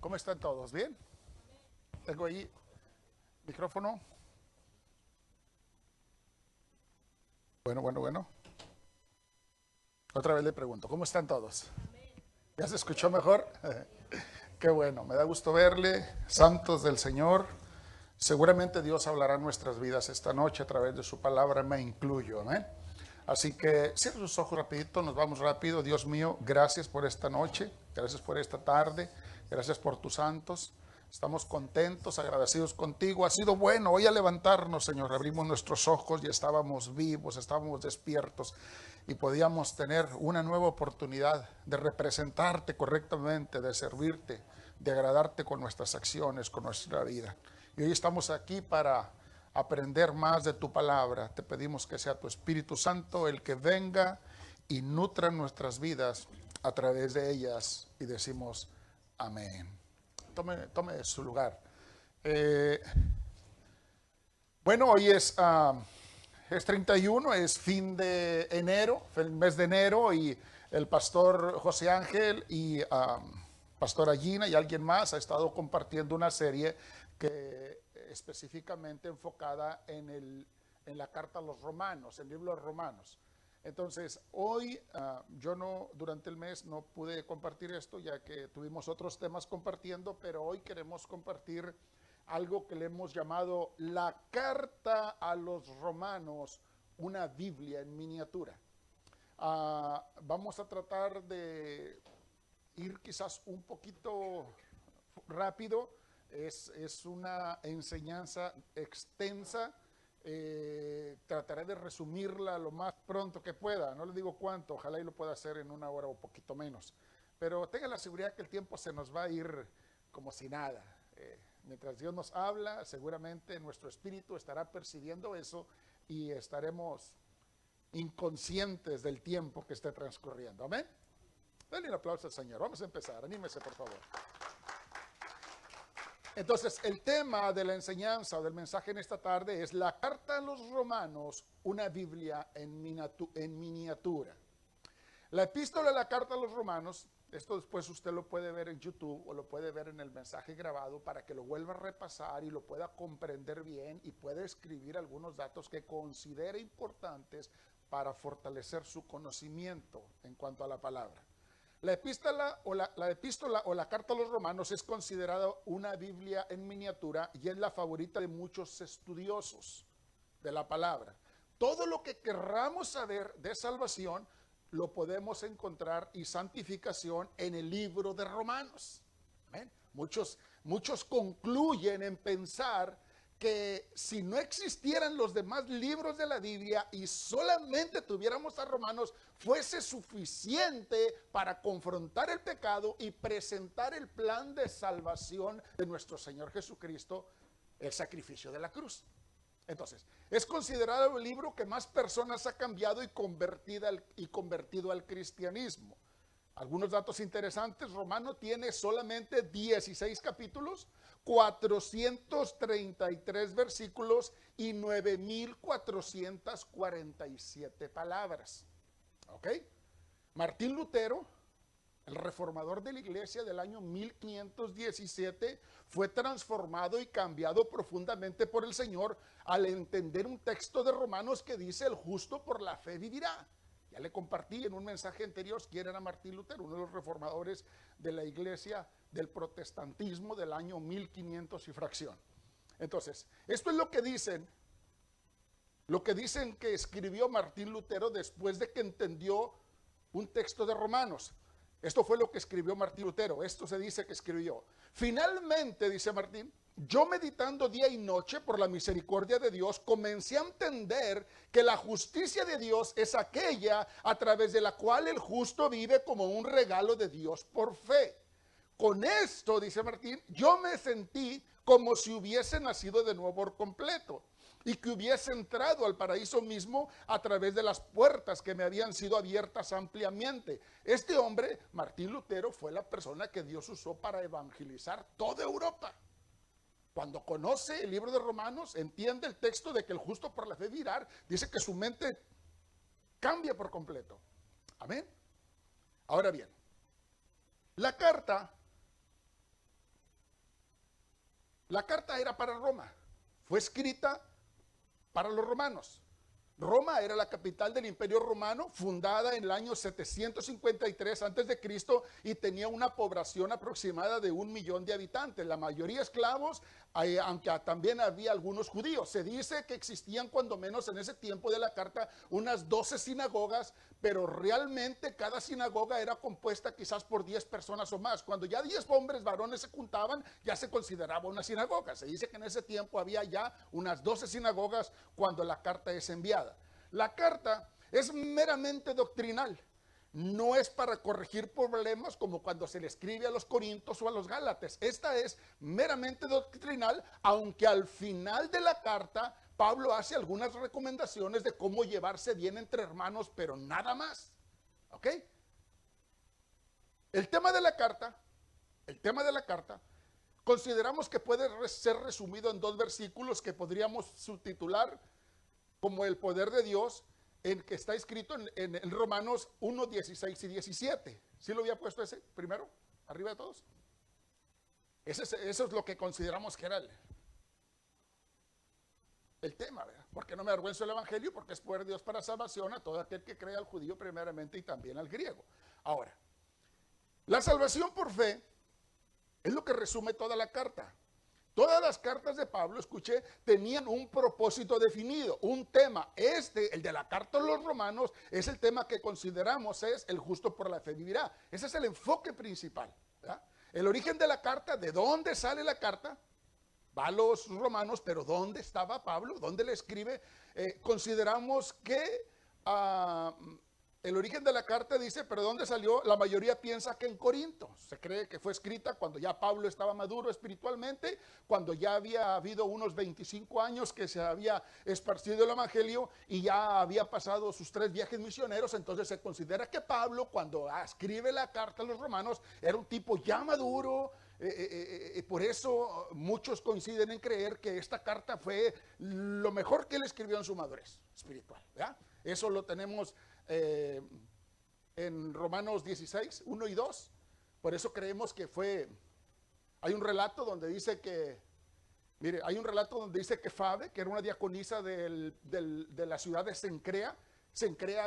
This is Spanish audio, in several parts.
¿Cómo están todos? ¿Bien? Tengo ahí micrófono. Bueno. Otra vez le pregunto, ¿cómo están todos? ¿Ya se escuchó mejor? Qué bueno, me da gusto verle, santos del Señor. Seguramente Dios hablará en nuestras vidas esta noche a través de su palabra, me incluyo, amén. Así que cierre sus ojos rapidito, nos vamos rápido. Dios mío, gracias por esta noche, gracias por esta tarde, gracias por tus santos. Estamos contentos, agradecidos contigo. Ha sido bueno hoy al levantarnos, Señor. Abrimos nuestros ojos y estábamos vivos, estábamos despiertos y podíamos tener una nueva oportunidad de representarte correctamente, de servirte, de agradarte con nuestras acciones, con nuestra vida. Y hoy estamos aquí para aprender más de tu palabra. Te pedimos que sea tu Espíritu Santo el que venga y nutra nuestras vidas a través de ellas. Y decimos amén. Tome su lugar. Bueno, hoy es 31, es fin de enero, el mes de enero, y el pastor José Ángel y pastora Gina y alguien más ha estado compartiendo una serie que específicamente enfocada en la carta a los romanos, el libro de los romanos. Entonces, hoy yo durante el mes no pude compartir esto ya que tuvimos otros temas compartiendo, pero hoy queremos compartir algo que le hemos llamado la carta a los romanos, una Biblia en miniatura. Vamos a tratar de ir quizás un poquito rápido, es una enseñanza extensa. Trataré de resumirla lo más pronto que pueda, no le digo cuánto, ojalá y lo pueda hacer en una hora o poquito menos, pero tenga la seguridad que el tiempo se nos va a ir como si nada. Mientras Dios nos habla, seguramente nuestro espíritu estará percibiendo eso y estaremos inconscientes del tiempo que esté transcurriendo. Amén. Denle un aplauso al Señor. Vamos a empezar, anímese por favor. Entonces, el tema de la enseñanza o del mensaje en esta tarde es la carta a los romanos, una Biblia en miniatura. La epístola de la carta a los romanos, esto después usted lo puede ver en YouTube o lo puede ver en el mensaje grabado para que lo vuelva a repasar y lo pueda comprender bien y pueda escribir algunos datos que considere importantes para fortalecer su conocimiento en cuanto a la palabra. La epístola o la carta a los romanos es considerada una Biblia en miniatura y es la favorita de muchos estudiosos de la palabra. Todo lo que querramos saber de salvación lo podemos encontrar y santificación en el libro de Romanos. ¿Ven? Muchos concluyen en pensar que si no existieran los demás libros de la Biblia y solamente tuviéramos a Romanos, fuese suficiente para confrontar el pecado y presentar el plan de salvación de nuestro Señor Jesucristo, el sacrificio de la cruz. Entonces, es considerado el libro que más personas ha cambiado y convertido al cristianismo. Algunos datos interesantes: Romano tiene solamente 16 capítulos, 433 versículos y 9,447 palabras. ¿Ok? Martín Lutero, el reformador de la iglesia del año 1517, fue transformado y cambiado profundamente por el Señor al entender un texto de Romanos que dice: el justo por la fe vivirá. Ya le compartí en un mensaje anterior quién era Martín Lutero, uno de los reformadores de la iglesia del protestantismo del año 1500 y fracción. Entonces, esto es lo que dicen que escribió Martín Lutero después de que entendió un texto de Romanos. Esto fue lo que escribió Martín Lutero. Esto se dice que escribió: finalmente, dice Martín, yo meditando día y noche por la misericordia de Dios, comencé a entender que la justicia de Dios es aquella a través de la cual el justo vive como un regalo de Dios por fe. Con esto, dice Martín, yo me sentí como si hubiese nacido de nuevo por completo y que hubiese entrado al paraíso mismo a través de las puertas que me habían sido abiertas ampliamente. Este hombre, Martín Lutero, fue la persona que Dios usó para evangelizar toda Europa. Cuando conoce el libro de Romanos, entiende el texto de que el justo por la fe vivirá, dice que su mente cambia por completo. Amén. Ahora bien, la carta La carta era para Roma, fue escrita para los romanos. Roma era la capital del Imperio Romano, fundada en el año 753 a.C. y tenía una población aproximada de 1 millón de habitantes, la mayoría esclavos, aunque también había algunos judíos. Se dice que existían cuando menos en ese tiempo de la carta unas 12 sinagogas, pero realmente cada sinagoga era compuesta quizás por 10 personas o más. Cuando ya 10 hombres varones se juntaban, ya se consideraba una sinagoga. Se dice que en ese tiempo había ya unas 12 sinagogas cuando la carta es enviada. La carta es meramente doctrinal, no es para corregir problemas como cuando se le escribe a los Corintios o a los Gálatas. Esta es meramente doctrinal, aunque al final de la carta Pablo hace algunas recomendaciones de cómo llevarse bien entre hermanos, pero nada más. ¿Ok? El tema de la carta, consideramos que puede ser resumido en 2 versículos que podríamos subtitular como el poder de Dios, en que está escrito en Romanos 1, 16 y 17. ¿Sí lo había puesto ese primero? Arriba de todos. Eso es lo que consideramos que era el tema, ¿verdad? Porque no me avergüenzo del evangelio, porque es poder de Dios para salvación a todo aquel que cree, al judío primeramente y también al griego. Ahora, la salvación por fe es lo que resume toda la carta. Todas las cartas de Pablo, escuché, tenían un propósito definido, un tema. El de la carta a los romanos, es el tema que consideramos es el justo por la fe vivirá. Ese es el enfoque principal, ¿verdad? El origen de la carta, ¿de dónde sale la carta? Va a los romanos, pero ¿dónde estaba Pablo? ¿Dónde le escribe? Consideramos que el origen de la carta dice, pero ¿dónde salió? La mayoría piensa que en Corinto. Se cree que fue escrita cuando ya Pablo estaba maduro espiritualmente, cuando ya había habido unos 25 años que se había esparcido el evangelio y ya había pasado sus 3 viajes misioneros. Entonces se considera que Pablo, cuando escribe la carta a los romanos, era un tipo ya maduro. Por eso muchos coinciden en creer que esta carta fue lo mejor que él escribió en su madurez espiritual, ¿verdad? Eso lo tenemos en Romanos 16, 1 y 2. Por eso creemos que hay un relato donde dice que, mire, hay un relato donde dice que Fabe, que era una diaconisa de la ciudad de Cencrea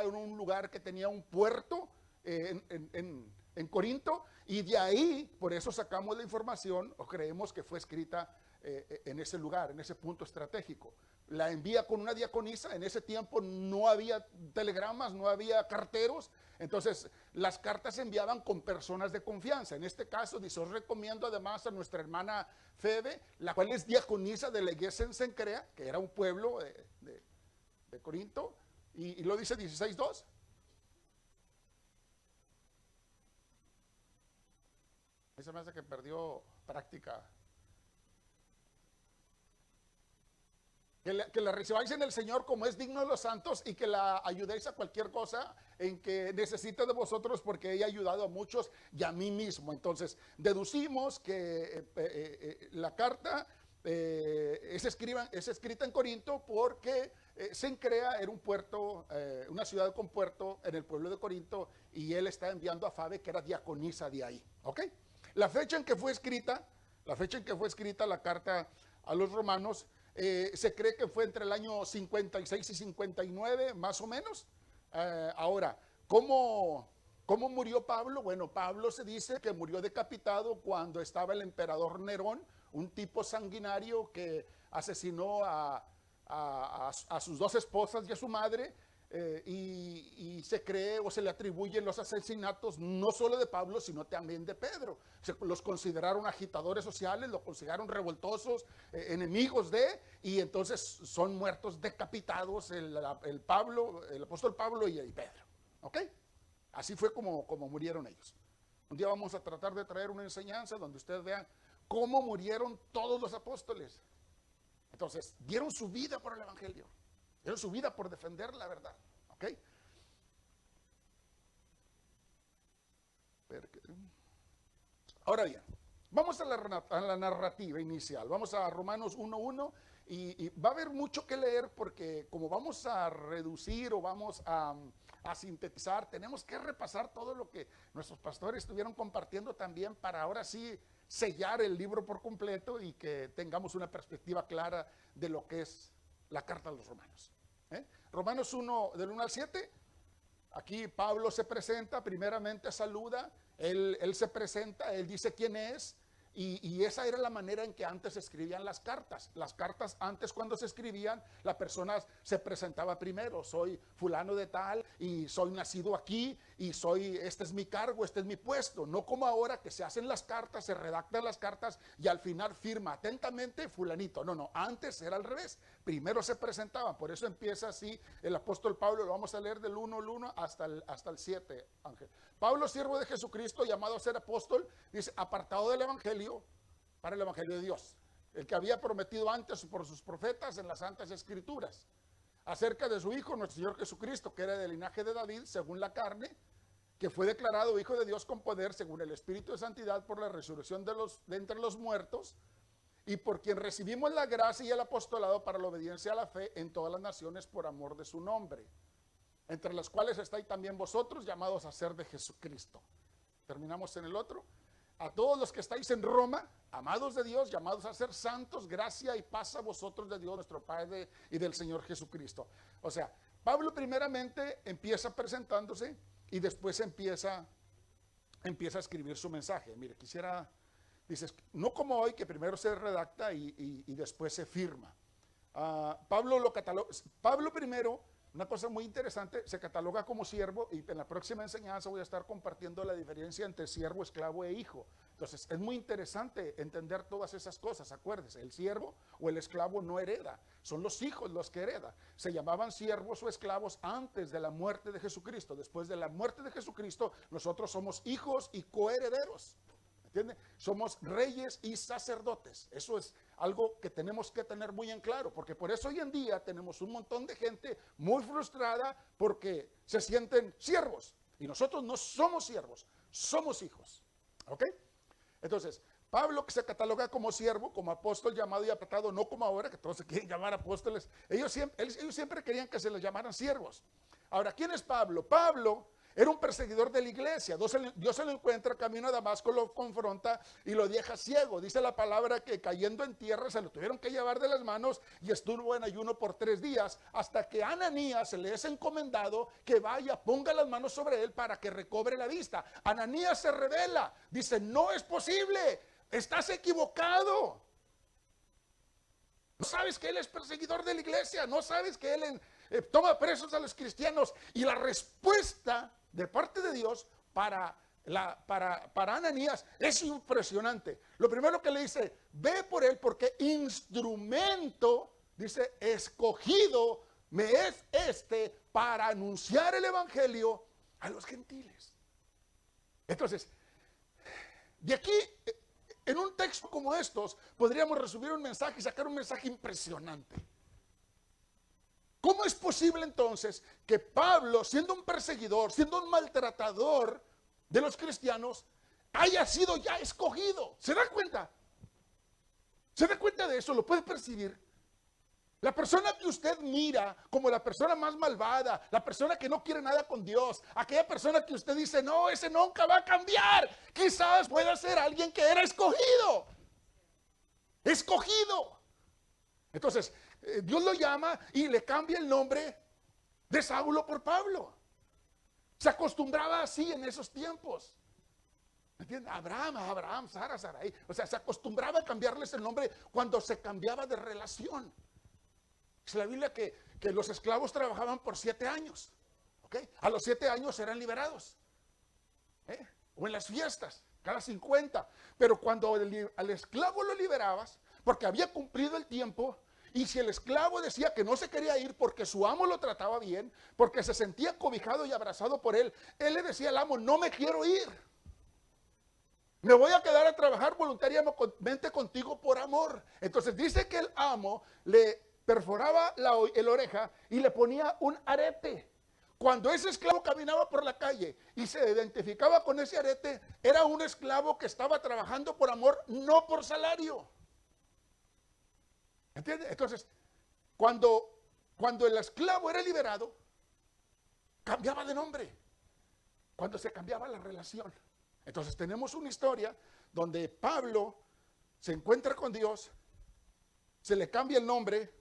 en un lugar que tenía un puerto en Corinto, y de ahí, por eso sacamos la información, o creemos que fue escrita en ese lugar, en ese punto estratégico. La envía con una diaconisa. En ese tiempo no había telegramas, no había carteros, entonces las cartas se enviaban con personas de confianza. En este caso dice, os recomiendo además a nuestra hermana Febe, la cual es diaconisa de la iglesia en Cencrea, que era un pueblo de Corinto, y lo dice 16:2. A mí se me hace que perdió práctica. Que la recibáis en el Señor como es digno de los santos, y que la ayudéis a cualquier cosa en que necesite de vosotros, porque ella ha ayudado a muchos y a mí mismo. Entonces, deducimos que la carta es escrita en Corinto porque Cencrea era un puerto, una ciudad con puerto en el pueblo de Corinto, y él está enviando a Fabe, que era diaconisa de ahí. ¿Ok? La fecha en que fue escrita la carta a los romanos, se cree que fue entre el año 56 y 59, más o menos. Ahora, ¿cómo murió Pablo? Bueno, Pablo se dice que murió decapitado cuando estaba el emperador Nerón, un tipo sanguinario que asesinó a sus 2 esposas y a su madre. Y se cree o se le atribuyen los asesinatos no solo de Pablo, sino también de Pedro. Los consideraron agitadores sociales, los consideraron revoltosos, enemigos y entonces son muertos decapitados el apóstol Pablo y Pedro. ¿Ok? Así fue como murieron ellos. Un día vamos a tratar de traer una enseñanza donde ustedes vean cómo murieron todos los apóstoles. Entonces, dieron su vida por el evangelio. Dieron su vida por defender la verdad. ¿Ok? Ahora bien, vamos a la narrativa inicial. Vamos a Romanos 1:1 y va a haber mucho que leer porque como vamos a reducir o vamos a sintetizar, tenemos que repasar todo lo que nuestros pastores estuvieron compartiendo también para ahora sí sellar el libro por completo y que tengamos una perspectiva clara de lo que es la carta a los Romanos. Romanos 1, del 1 al 7, aquí Pablo se presenta, primeramente saluda, él se presenta, él dice quién es. Y esa era la manera en que antes se escribían las cartas. Las cartas antes cuando se escribían, la persona se presentaba primero. Soy fulano de tal y soy nacido aquí y este es mi cargo, este es mi puesto. No como ahora que se hacen las cartas, se redactan las cartas y al final firma atentamente fulanito. No, antes era al revés. Primero se presentaban. Por eso empieza así el apóstol Pablo. Lo vamos a leer del 1 hasta el 7, Ángel. Pablo, siervo de Jesucristo, llamado a ser apóstol, dice, apartado del evangelio, para el evangelio de Dios, el que había prometido antes por sus profetas en las santas escrituras, acerca de su Hijo, nuestro Señor Jesucristo, que era del linaje de David, según la carne, que fue declarado Hijo de Dios con poder, según el Espíritu de Santidad, por la resurrección de entre los muertos, y por quien recibimos la gracia y el apostolado para la obediencia a la fe en todas las naciones por amor de su nombre, entre las cuales estáis también vosotros, llamados a ser de Jesucristo. Terminamos en el otro. A todos los que estáis en Roma, amados de Dios, llamados a ser santos, gracia y paz a vosotros de Dios nuestro Padre y del Señor Jesucristo. O sea, Pablo primeramente empieza presentándose y después empieza a escribir su mensaje. Mire, dices, no como hoy que primero se redacta y después se firma. Pablo primero, una cosa muy interesante, se cataloga como siervo y en la próxima enseñanza voy a estar compartiendo la diferencia entre siervo, esclavo e hijo. Entonces es muy interesante entender todas esas cosas. Acuérdese, el siervo o el esclavo no hereda, son los hijos los que heredan. Se llamaban siervos o esclavos antes de la muerte de Jesucristo. Después de la muerte de Jesucristo, nosotros somos hijos y coherederos. ¿Entiende? Somos reyes y sacerdotes. Eso es algo que tenemos que tener muy en claro, porque por eso hoy en día tenemos un montón de gente muy frustrada porque se sienten siervos. Y nosotros no somos siervos, somos hijos. ¿Ok? Entonces, Pablo, que se cataloga como siervo, como apóstol llamado y apartado, no como ahora, que todos se quieren llamar apóstoles. Ellos siempre querían que se les llamaran siervos. Ahora, ¿quién es Pablo? Pablo era un perseguidor de la iglesia. Dios se lo encuentra camino a Damasco, lo confronta y lo deja ciego. Dice la palabra que cayendo en tierra se lo tuvieron que llevar de las manos y estuvo en ayuno por 3 días hasta que a Ananías se le es encomendado que vaya, ponga las manos sobre él para que recobre la vista. Ananías se revela, dice, no es posible, estás equivocado. No sabes que él es perseguidor de la iglesia, no sabes que él toma presos a los cristianos. Y la respuesta de parte de Dios para Ananías es impresionante. Lo primero que le dice, ve por él porque instrumento, dice, escogido me es para anunciar el evangelio a los gentiles. Entonces, de aquí, en un texto como estos, podríamos resumir un mensaje y sacar un mensaje impresionante. ¿Cómo es posible entonces que Pablo, siendo un perseguidor, siendo un maltratador de los cristianos, haya sido ya escogido? ¿Se da cuenta? ¿Se da cuenta de eso? ¿Lo puede percibir? La persona que usted mira como la persona más malvada, la persona que no quiere nada con Dios, aquella persona que usted dice, no, ese nunca va a cambiar, quizás pueda ser alguien que era escogido. Escogido. Entonces, Dios lo llama y le cambia el nombre de Saulo por Pablo. Se acostumbraba así en esos tiempos. ¿Me entiendes? Abraham, Sara, Sarai. O sea, se acostumbraba a cambiarles el nombre cuando se cambiaba de relación. Es la Biblia que los esclavos trabajaban por 7 años. ¿Okay? A los 7 años eran liberados. O en las fiestas, cada 50. Pero cuando al esclavo lo liberabas, porque había cumplido el tiempo, y si el esclavo decía que no se quería ir porque su amo lo trataba bien, porque se sentía cobijado y abrazado por él, él le decía al amo, no me quiero ir. Me voy a quedar a trabajar voluntariamente contigo por amor. Entonces dice que el amo le perforaba la oreja y le ponía un arete. Cuando ese esclavo caminaba por la calle y se identificaba con ese arete, era un esclavo que estaba trabajando por amor, no por salario. ¿Entiende? Entonces, cuando el esclavo era liberado, cambiaba de nombre. Cuando se cambiaba la relación. Entonces tenemos una historia donde Pablo se encuentra con Dios, se le cambia el nombre.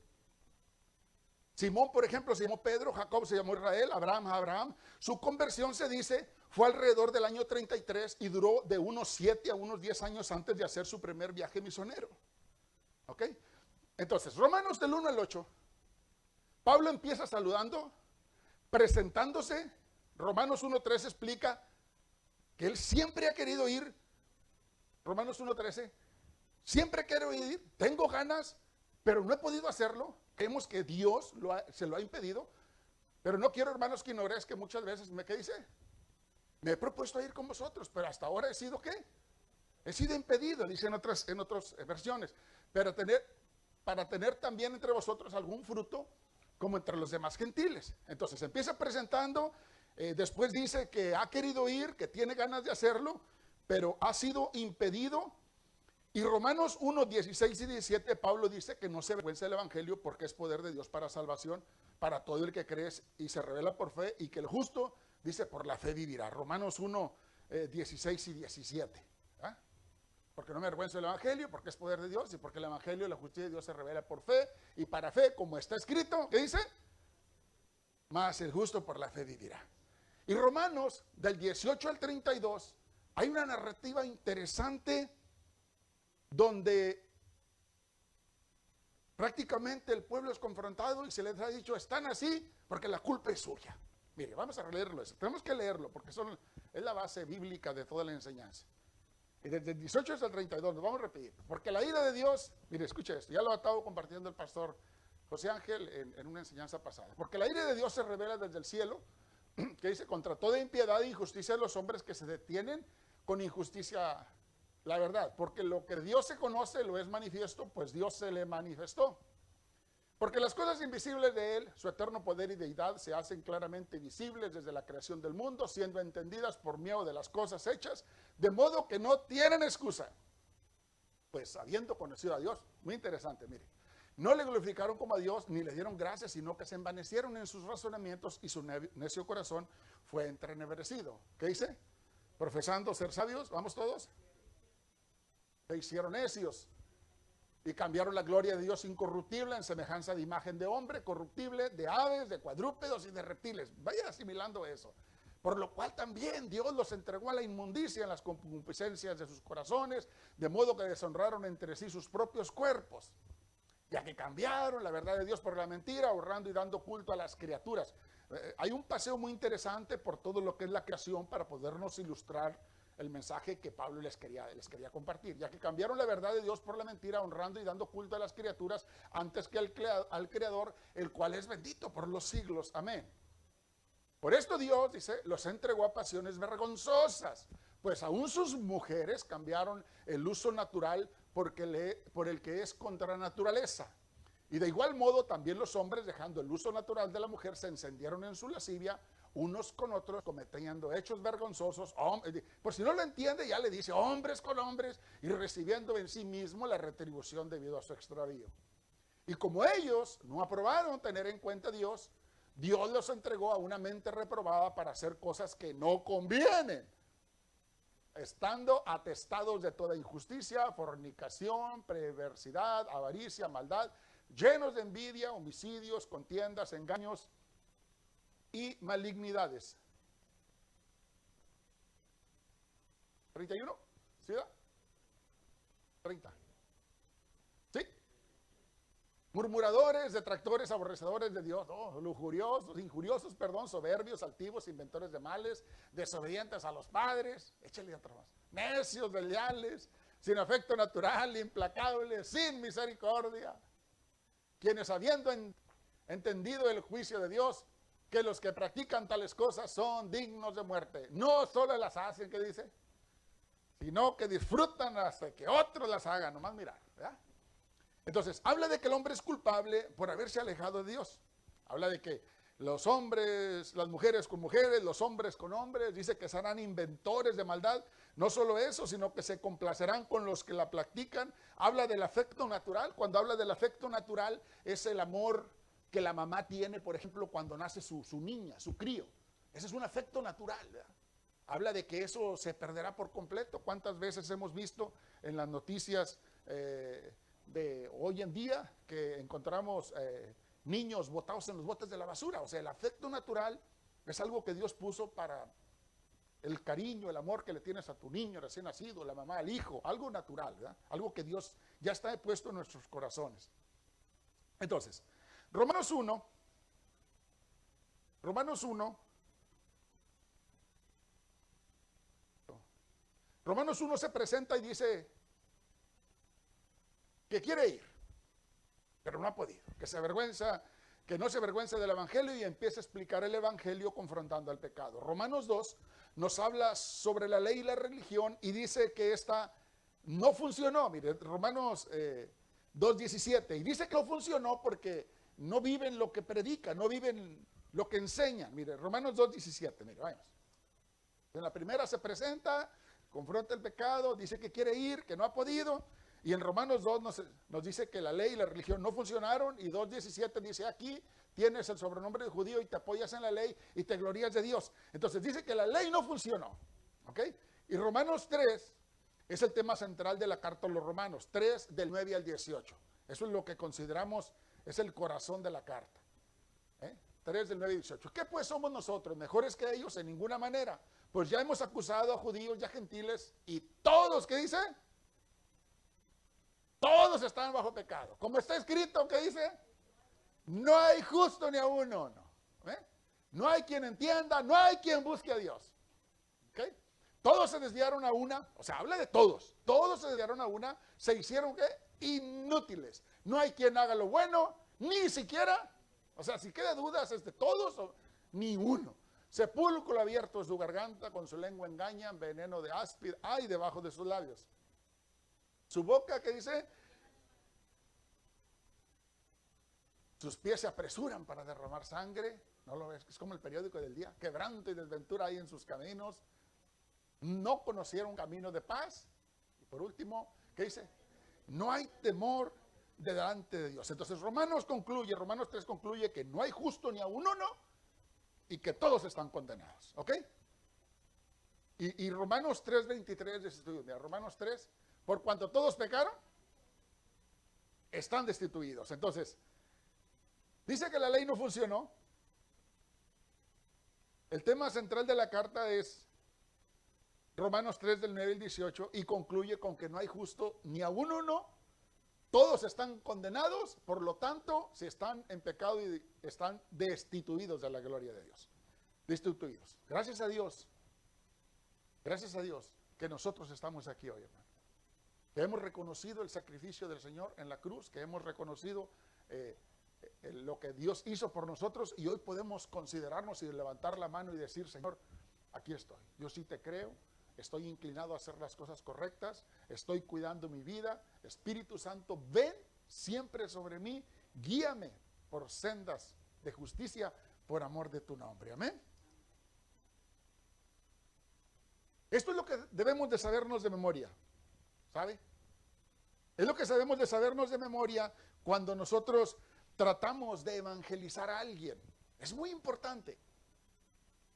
Simón, por ejemplo, se llamó Pedro, Jacob se llamó Israel, Abraham. Su conversión, se dice, fue alrededor del año 33 y duró de unos 7 a unos 10 años antes de hacer su primer viaje misionero. ¿Ok? Entonces, Romanos del 1 al 8, Pablo empieza saludando, presentándose. Romanos 1:13 explica que él siempre ha querido ir. Romanos 1:13, siempre he querido ir, tengo ganas, pero no he podido hacerlo. Creemos que Dios se lo ha impedido, pero no quiero, hermanos, que ignoréis que muchas veces, ¿qué dice? Me he propuesto ir con vosotros, pero hasta ahora he sido, ¿qué? He sido impedido, dice en otras versiones, para tener también entre vosotros algún fruto, como entre los demás gentiles. Entonces empieza presentando, después dice que ha querido ir, que tiene ganas de hacerlo, pero ha sido impedido. Y Romanos 1:16 y 17, Pablo dice que no se avergüenza del evangelio porque es poder de Dios para salvación, para todo el que cree y se revela por fe, y que el justo, dice, por la fe vivirá. Romanos 1:16 y 17. ¿Ah? Porque no me avergüenzo del evangelio, porque es poder de Dios, y porque el evangelio, la justicia de Dios se revela por fe, y para fe, como está escrito, ¿qué dice? Mas el justo por la fe vivirá. Y Romanos, del 18 al 32, hay una narrativa interesante donde prácticamente el pueblo es confrontado y se les ha dicho, están así porque la culpa es suya. Mire, vamos a leerlo eso. Tenemos que leerlo porque es la base bíblica de toda la enseñanza. Y desde el 18 hasta el 32, nos vamos a repetir. Porque la ira de Dios, mire, escuche esto, ya lo ha estado compartiendo el pastor José Ángel en una enseñanza pasada. Porque la ira de Dios se revela desde el cielo, que dice, contra toda impiedad e injusticia de los hombres que se detienen con injusticia. La verdad, porque lo que Dios se conoce lo es manifiesto, pues Dios se le manifestó. Porque las cosas invisibles de Él, su eterno poder y deidad, se hacen claramente visibles desde la creación del mundo, siendo entendidas por medio de las cosas hechas, de modo que no tienen excusa. Pues habiendo conocido a Dios, muy interesante, mire, no le glorificaron como a Dios, ni le dieron gracias, sino que se envanecieron en sus razonamientos y su necio corazón fue entrenebrecido. ¿Qué dice? Profesando ser sabios, vamos todos. Se hicieron necios y cambiaron la gloria de Dios incorruptible en semejanza de imagen de hombre, corruptible, de aves, de cuadrúpedos y de reptiles. Vaya asimilando eso. Por lo cual también Dios los entregó a la inmundicia en las concupiscencias de sus corazones, de modo que deshonraron entre sí sus propios cuerpos, ya que cambiaron la verdad de Dios por la mentira, honrando y dando culto a las criaturas. Hay un paseo muy interesante por todo lo que es la creación para podernos ilustrar el mensaje que Pablo les quería compartir, ya que cambiaron la verdad de Dios por la mentira, honrando y dando culto a las criaturas antes que al Creador, el cual es bendito por los siglos. Amén. Por esto Dios, dice, los entregó a pasiones vergonzosas, pues aún sus mujeres cambiaron el uso natural por el que es contra naturaleza. Y de igual modo también los hombres, dejando el uso natural de la mujer, se encendieron en su lascivia unos con otros, cometiendo hechos vergonzosos. Por si no lo entiende, ya le dice hombres con hombres, y recibiendo en sí mismo la retribución debido a su extravío. Y como ellos no aprobaron tener en cuenta a Dios, Dios los entregó a una mente reprobada para hacer cosas que no convienen, estando atestados de toda injusticia, fornicación, perversidad, avaricia, maldad, llenos de envidia, homicidios, contiendas, engaños y malignidades. 31, ¿sí? 30. ¿Sí? Murmuradores, detractores, aborrecedores de Dios, lujuriosos, injuriosos, soberbios, altivos, inventores de males, desobedientes a los padres, échale otro más, necios, desleales, sin afecto natural, implacables, sin misericordia, quienes habiendo entendido el juicio de Dios, que los que practican tales cosas son dignos de muerte. No solo las hacen, ¿qué dice? Sino que disfrutan hasta que otros las hagan, nomás mirar, ¿verdad? Entonces, habla de que el hombre es culpable por haberse alejado de Dios. Habla de que los hombres, las mujeres con mujeres, los hombres con hombres. Dice que serán inventores de maldad. No solo eso, sino que se complacerán con los que la practican. Habla del afecto natural. Cuando habla del afecto natural, es el amor que la mamá tiene, por ejemplo, cuando nace su niña, su crío. Ese es un afecto natural, ¿verdad? Habla de que eso se perderá por completo. ¿Cuántas veces hemos visto en las noticias de hoy en día que encontramos niños botados en los botes de la basura? O sea, el afecto natural es algo que Dios puso para el cariño, el amor que le tienes a tu niño recién nacido, la mamá, al hijo, algo natural, ¿verdad? Algo que Dios ya está puesto en nuestros corazones. Entonces, Romanos 1 se presenta y dice que quiere ir, pero no ha podido, que no se avergüenza del evangelio, y empieza a explicar el evangelio confrontando al pecado. Romanos 2 nos habla sobre la ley y la religión y dice que esta no funcionó. Mire, Romanos 2:17, y dice que no funcionó porque no viven lo que predican, no viven lo que enseñan. Mire, Romanos 2:17, mire, vamos. En la primera se presenta, confronta el pecado, dice que quiere ir, que no ha podido. Y en Romanos 2 nos dice que la ley y la religión no funcionaron. Y 2:17 dice, aquí tienes el sobrenombre de judío y te apoyas en la ley y te glorías de Dios. Entonces dice que la ley no funcionó. ¿Ok? Y Romanos 3 es el tema central de la carta a los romanos. 3 del 9 al 18. Eso es lo que consideramos es el corazón de la carta. 3 del 9 al 18. ¿Qué pues somos nosotros? ¿Mejores que ellos? En ninguna manera. Pues ya hemos acusado a judíos y a gentiles, y todos, ¿qué dice? Todos están bajo pecado. Como está escrito, ¿qué dice? No hay justo ni a uno. No hay quien entienda, no hay quien busque a Dios. ¿Okay? Todos se desviaron a una, o sea, habla de todos. Todos se desviaron a una, se hicieron, ¿qué? Inútiles. No hay quien haga lo bueno, ni siquiera, o sea, si queda dudas, es de todos o ni uno. Sepulcro abierto es su garganta, con su lengua engañan, veneno de áspid hay debajo de sus labios. Su boca, ¿qué dice? Sus pies se apresuran para derramar sangre. No lo ves, es como el periódico del día. Quebranto y desventura hay en sus caminos. No conocieron camino de paz. Y por último, ¿qué dice? No hay temor delante de Dios. Entonces Romanos 3 concluye que no hay justo ni a uno, y que todos están condenados. ¿Ok? Y Romanos 3:23 dice, Romanos 3, por cuanto todos pecaron, están destituidos. Entonces, dice que la ley no funcionó. El tema central de la carta es Romanos 3 del 9 al 18, y concluye con que no hay justo ni a uno, todos están condenados, por lo tanto, si están en pecado y están destituidos de la gloria de Dios. Destituidos. Gracias a Dios que nosotros estamos aquí hoy, hermano. Que hemos reconocido el sacrificio del Señor en la cruz, que hemos reconocido lo que Dios hizo por nosotros, y hoy podemos considerarnos y levantar la mano y decir, Señor, aquí estoy, yo sí te creo, estoy inclinado a hacer las cosas correctas, estoy cuidando mi vida. Espíritu Santo, ven siempre sobre mí, guíame por sendas de justicia por amor de tu nombre. Amén. Esto es lo que debemos de sabernos de memoria, ¿sabe? Es lo que debemos de sabernos de memoria cuando nosotros tratamos de evangelizar a alguien. Es muy importante.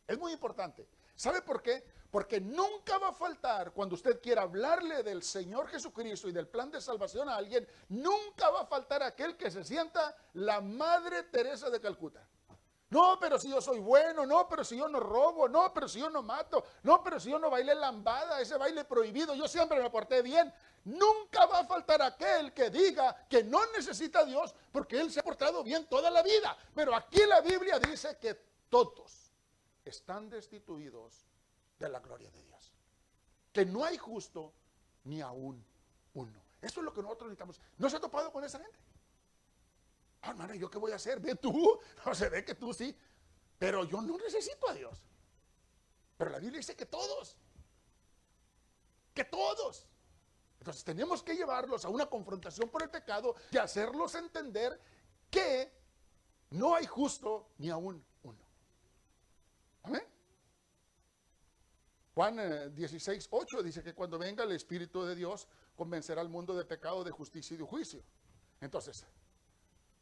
Es muy importante. ¿Sabe por qué? Porque nunca va a faltar, cuando usted quiera hablarle del Señor Jesucristo y del plan de salvación a alguien, nunca va a faltar aquel que se sienta la Madre Teresa de Calcuta. No, pero si yo soy bueno, no, pero si yo no robo, no, pero si yo no mato, no, pero si yo no bailé lambada, ese baile prohibido, yo siempre me porté bien. Nunca va a faltar aquel que diga que no necesita a Dios porque él se ha portado bien toda la vida. Pero aquí la Biblia dice que todos están destituidos de la gloria de Dios. Que no hay justo ni aún uno. Eso es lo que nosotros necesitamos. ¿No se ha topado con esa gente? Ah, hermano, ¿yo qué voy a hacer? Ve tú. No, se ve que tú sí. Pero yo no necesito a Dios. Pero la Biblia dice que todos. Que todos. Entonces tenemos que llevarlos a una confrontación por el pecado y hacerlos entender que no hay justo ni aún Juan 16:8 dice que cuando venga el Espíritu de Dios, convencerá al mundo de pecado, de justicia y de juicio. Entonces,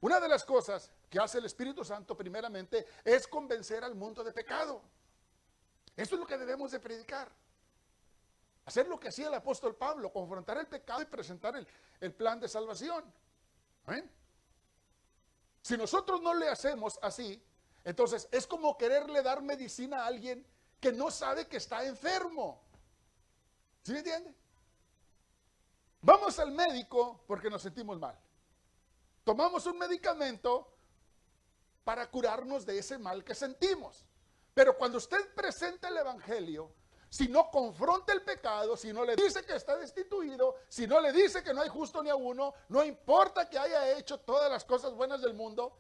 una de las cosas que hace el Espíritu Santo primeramente es convencer al mundo de pecado. Eso es lo que debemos de predicar. Hacer lo que hacía el apóstol Pablo, confrontar el pecado y presentar el plan de salvación. ¿Amén? Si nosotros no le hacemos así, entonces es como quererle dar medicina a alguien que no sabe que está enfermo. ¿Sí me entiende? Vamos al médico porque nos sentimos mal. Tomamos un medicamento para curarnos de ese mal que sentimos. Pero cuando usted presenta el evangelio, si no confronta el pecado, si no le dice que está destituido, si no le dice que no hay justo ni a uno, no importa que haya hecho todas las cosas buenas del mundo,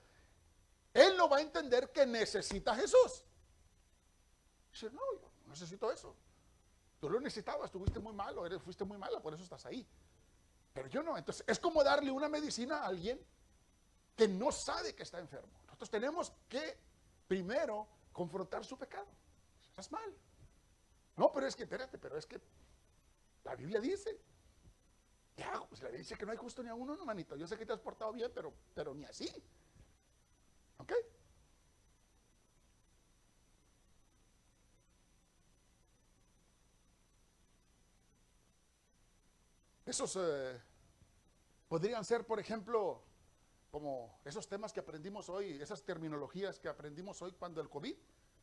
él no va a entender que necesita a Jesús. Dice, no, yo no necesito eso. Tú lo necesitabas, tú fuiste muy malo, fuiste muy mala, por eso estás ahí. Pero yo no. Entonces es como darle una medicina a alguien que no sabe que está enfermo. Nosotros tenemos que primero confrontar su pecado. Estás mal. No, pero es que, espérate, pero es que la Biblia dice. ¿Qué hago? Pues la Biblia dice que no hay justo ni a uno, no, manito. Yo sé que te has portado bien, pero ni así. ¿Ok? Esos podrían ser, por ejemplo, como esos temas que aprendimos hoy, esas terminologías que aprendimos hoy cuando el COVID,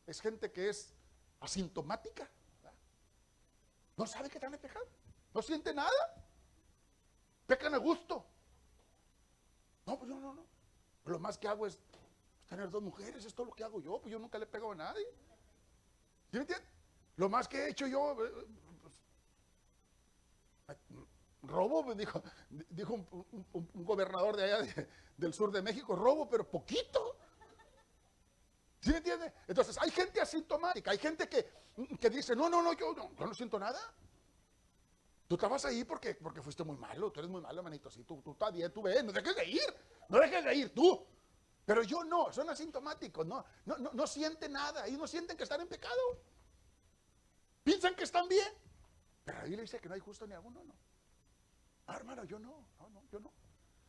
es gente que es asintomática, ¿verdad? No sabe que están en pecado, no siente nada, pecan a gusto. No, pues no. Lo más que hago es tener 2 mujeres, es todo lo que hago yo, pues yo nunca le pego a nadie. ¿Sí me entiendes? Lo más que he hecho yo, robo, dijo un gobernador de allá del sur de México, robo, pero poquito. ¿Sí me entiende? Entonces hay gente asintomática, hay gente que dice, no, yo no siento nada. Tú estabas ahí porque fuiste muy malo, tú eres muy malo, manito, sí, tú estás bien, tú ves, no dejes de ir tú. Pero yo no, son asintomáticos, no sienten nada, ellos no sienten que están en pecado. Piensan que están bien. Pero ahí le dice que no hay justo ni a uno, no. Ah, hermano, yo no.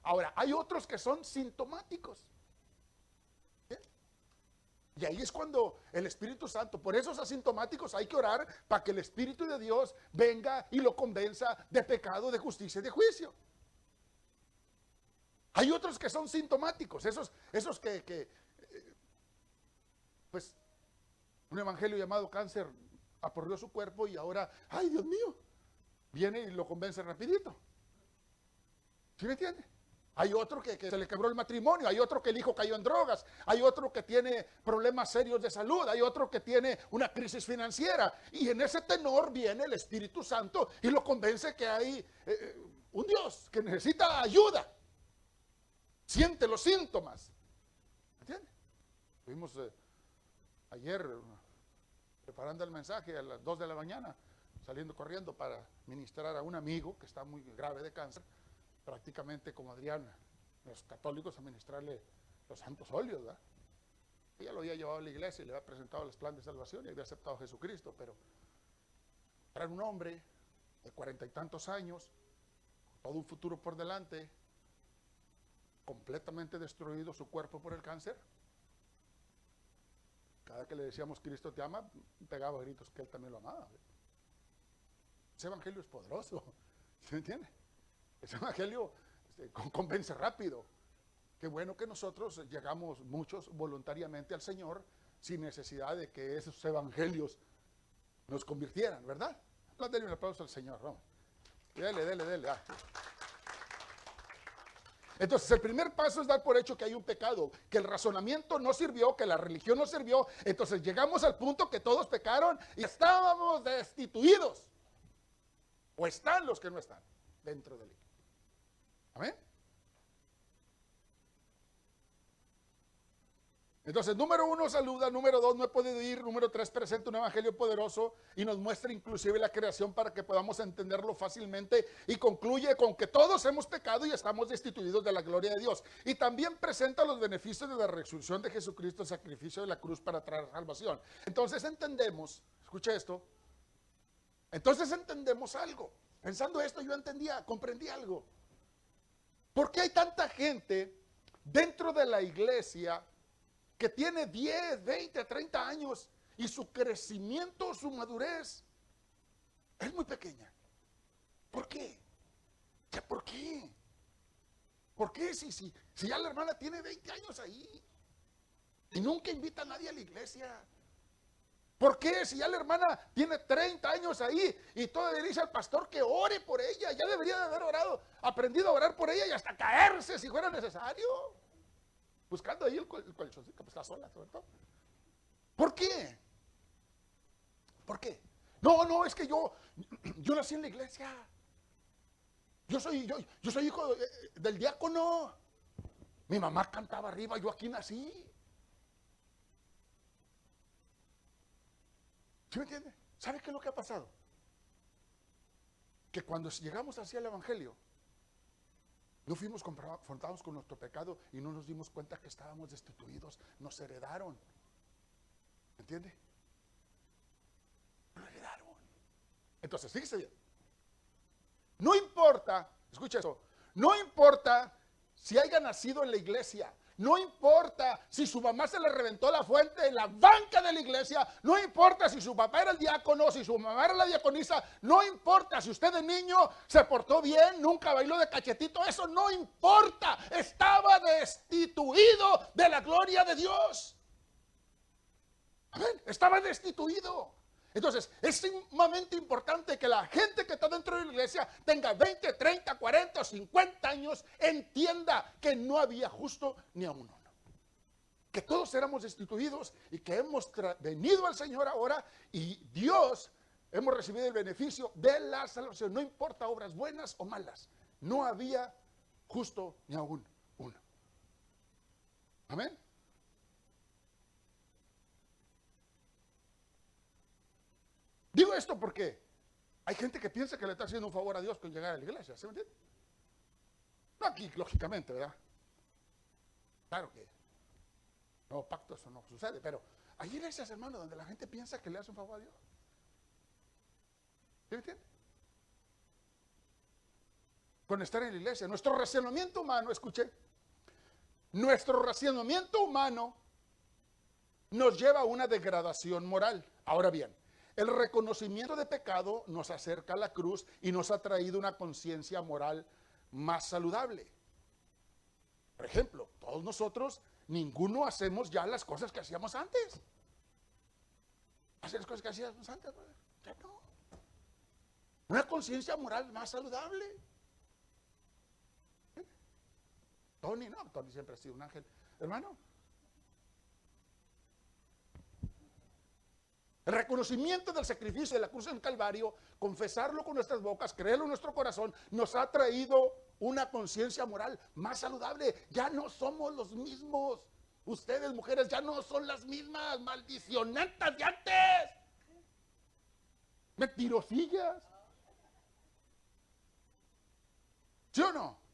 Ahora, hay otros que son sintomáticos. ¿Bien? Y ahí es cuando el Espíritu Santo, por esos asintomáticos hay que orar para que el Espíritu de Dios venga y lo convenza de pecado, de justicia y de juicio. Hay otros que son sintomáticos, esos que pues, un evangelio llamado cáncer aporreó su cuerpo y ahora, ay Dios mío, viene y lo convence rapidito. ¿Sí me entiende? Hay otro que se le quebró el matrimonio, hay otro que el hijo cayó en drogas, hay otro que tiene problemas serios de salud, hay otro que tiene una crisis financiera. Y en ese tenor viene el Espíritu Santo y lo convence que hay un Dios que necesita ayuda. Siente los síntomas. ¿Entiende? Estuvimos ayer preparando el mensaje a las 2 de la mañana, saliendo corriendo para ministrar a un amigo que está muy grave de cáncer, prácticamente como Adrián, los católicos, a ministrarle los santos óleos, ¿verdad? Ella lo había llevado a la iglesia y le había presentado los planes de salvación y había aceptado a Jesucristo, pero era un hombre de 40 y tantos años, todo un futuro por delante, completamente destruido su cuerpo por el cáncer. Cada que le decíamos Cristo te ama, pegaba gritos que él también lo amaba. Ese evangelio es poderoso, ¿se me entiende? Ese evangelio convence rápido. Qué bueno que nosotros llegamos muchos voluntariamente al Señor sin necesidad de que esos evangelios nos convirtieran, ¿verdad? Denle un aplauso al Señor, vamos. Dele. Ah. Entonces el primer paso es dar por hecho que hay un pecado, que el razonamiento no sirvió, que la religión no sirvió. Entonces llegamos al punto que todos pecaron y estábamos destituidos. O están los que no están dentro del equipo. ¿Amén? Entonces, número 1, saluda. Número 2, no he podido ir. Número 3, presenta un evangelio poderoso y nos muestra inclusive la creación para que podamos entenderlo fácilmente. Y concluye con que todos hemos pecado y estamos destituidos de la gloria de Dios. Y también presenta los beneficios de la resurrección de Jesucristo, el sacrificio de la cruz para traer salvación. Entonces entendemos, escucha esto, Entonces entendemos algo. Pensando esto, yo comprendí algo. ¿Por qué hay tanta gente dentro de la iglesia que tiene 10, 20, 30 años y su crecimiento, su madurez es muy pequeña? ¿Por qué? ¿Por qué? ¿Por qué si ya la hermana tiene 20 años ahí y nunca invita a nadie a la iglesia? ¿Por qué si ya la hermana tiene 30 años ahí y todavía le dice al pastor que ore por ella? Ya debería de haber orado, aprendido a orar por ella y hasta caerse si fuera necesario. Buscando ahí el colchoncito, pues está sola, ¿cierto? ¿Por qué? ¿Por qué? No, es que yo nací en la iglesia. Yo soy hijo del diácono. Mi mamá cantaba arriba, yo aquí nací. ¿Sí me entiende? ¿Sabe qué es lo que ha pasado? Que cuando llegamos hacia el evangelio, no fuimos confrontados con nuestro pecado y no nos dimos cuenta que estábamos destituidos. Nos heredaron. ¿Me entiende? Nos heredaron. Entonces, fíjese bien. No importa, escucha eso, no importa si haya nacido en la iglesia, no importa si su mamá se le reventó la fuente en la banca de la iglesia, no importa si su papá era el diácono, si su mamá era la diaconisa, no importa si usted de niño se portó bien, nunca bailó de cachetito, eso no importa, estaba destituido de la gloria de Dios. Amén, estaba destituido. Entonces, es sumamente importante que la gente que está dentro de la iglesia tenga 20, 30, 40 o 50 años, entienda que no había justo ni a uno. Que todos éramos destituidos y que hemos venido al Señor ahora y Dios hemos recibido el beneficio de la salvación. No importa obras buenas o malas, no había justo ni a uno. Amén. Digo esto porque hay gente que piensa que le está haciendo un favor a Dios con llegar a la iglesia, ¿sí me entiende? No aquí, lógicamente, ¿verdad? Claro que no, pacto, eso no sucede, pero hay iglesias, hermano, donde la gente piensa que le hace un favor a Dios. ¿Sí me entiende? Con estar en la iglesia, nuestro racionamiento humano, escuche, nuestro racionamiento humano nos lleva a una degradación moral. Ahora bien, el reconocimiento de pecado nos acerca a la cruz y nos ha traído una conciencia moral más saludable. Por ejemplo, todos nosotros, ninguno hacemos ya las cosas que hacíamos antes. Hacer las cosas que hacíamos antes, ya no. Una conciencia moral más saludable. Tony siempre ha sido un ángel. Hermano, el reconocimiento del sacrificio de la cruz en Calvario, confesarlo con nuestras bocas, creerlo en nuestro corazón, nos ha traído una conciencia moral más saludable. Ya no somos los mismos. Ustedes, mujeres, ya no son las mismas maldicionantas de antes. Mentirosillas. ¿Sí o no?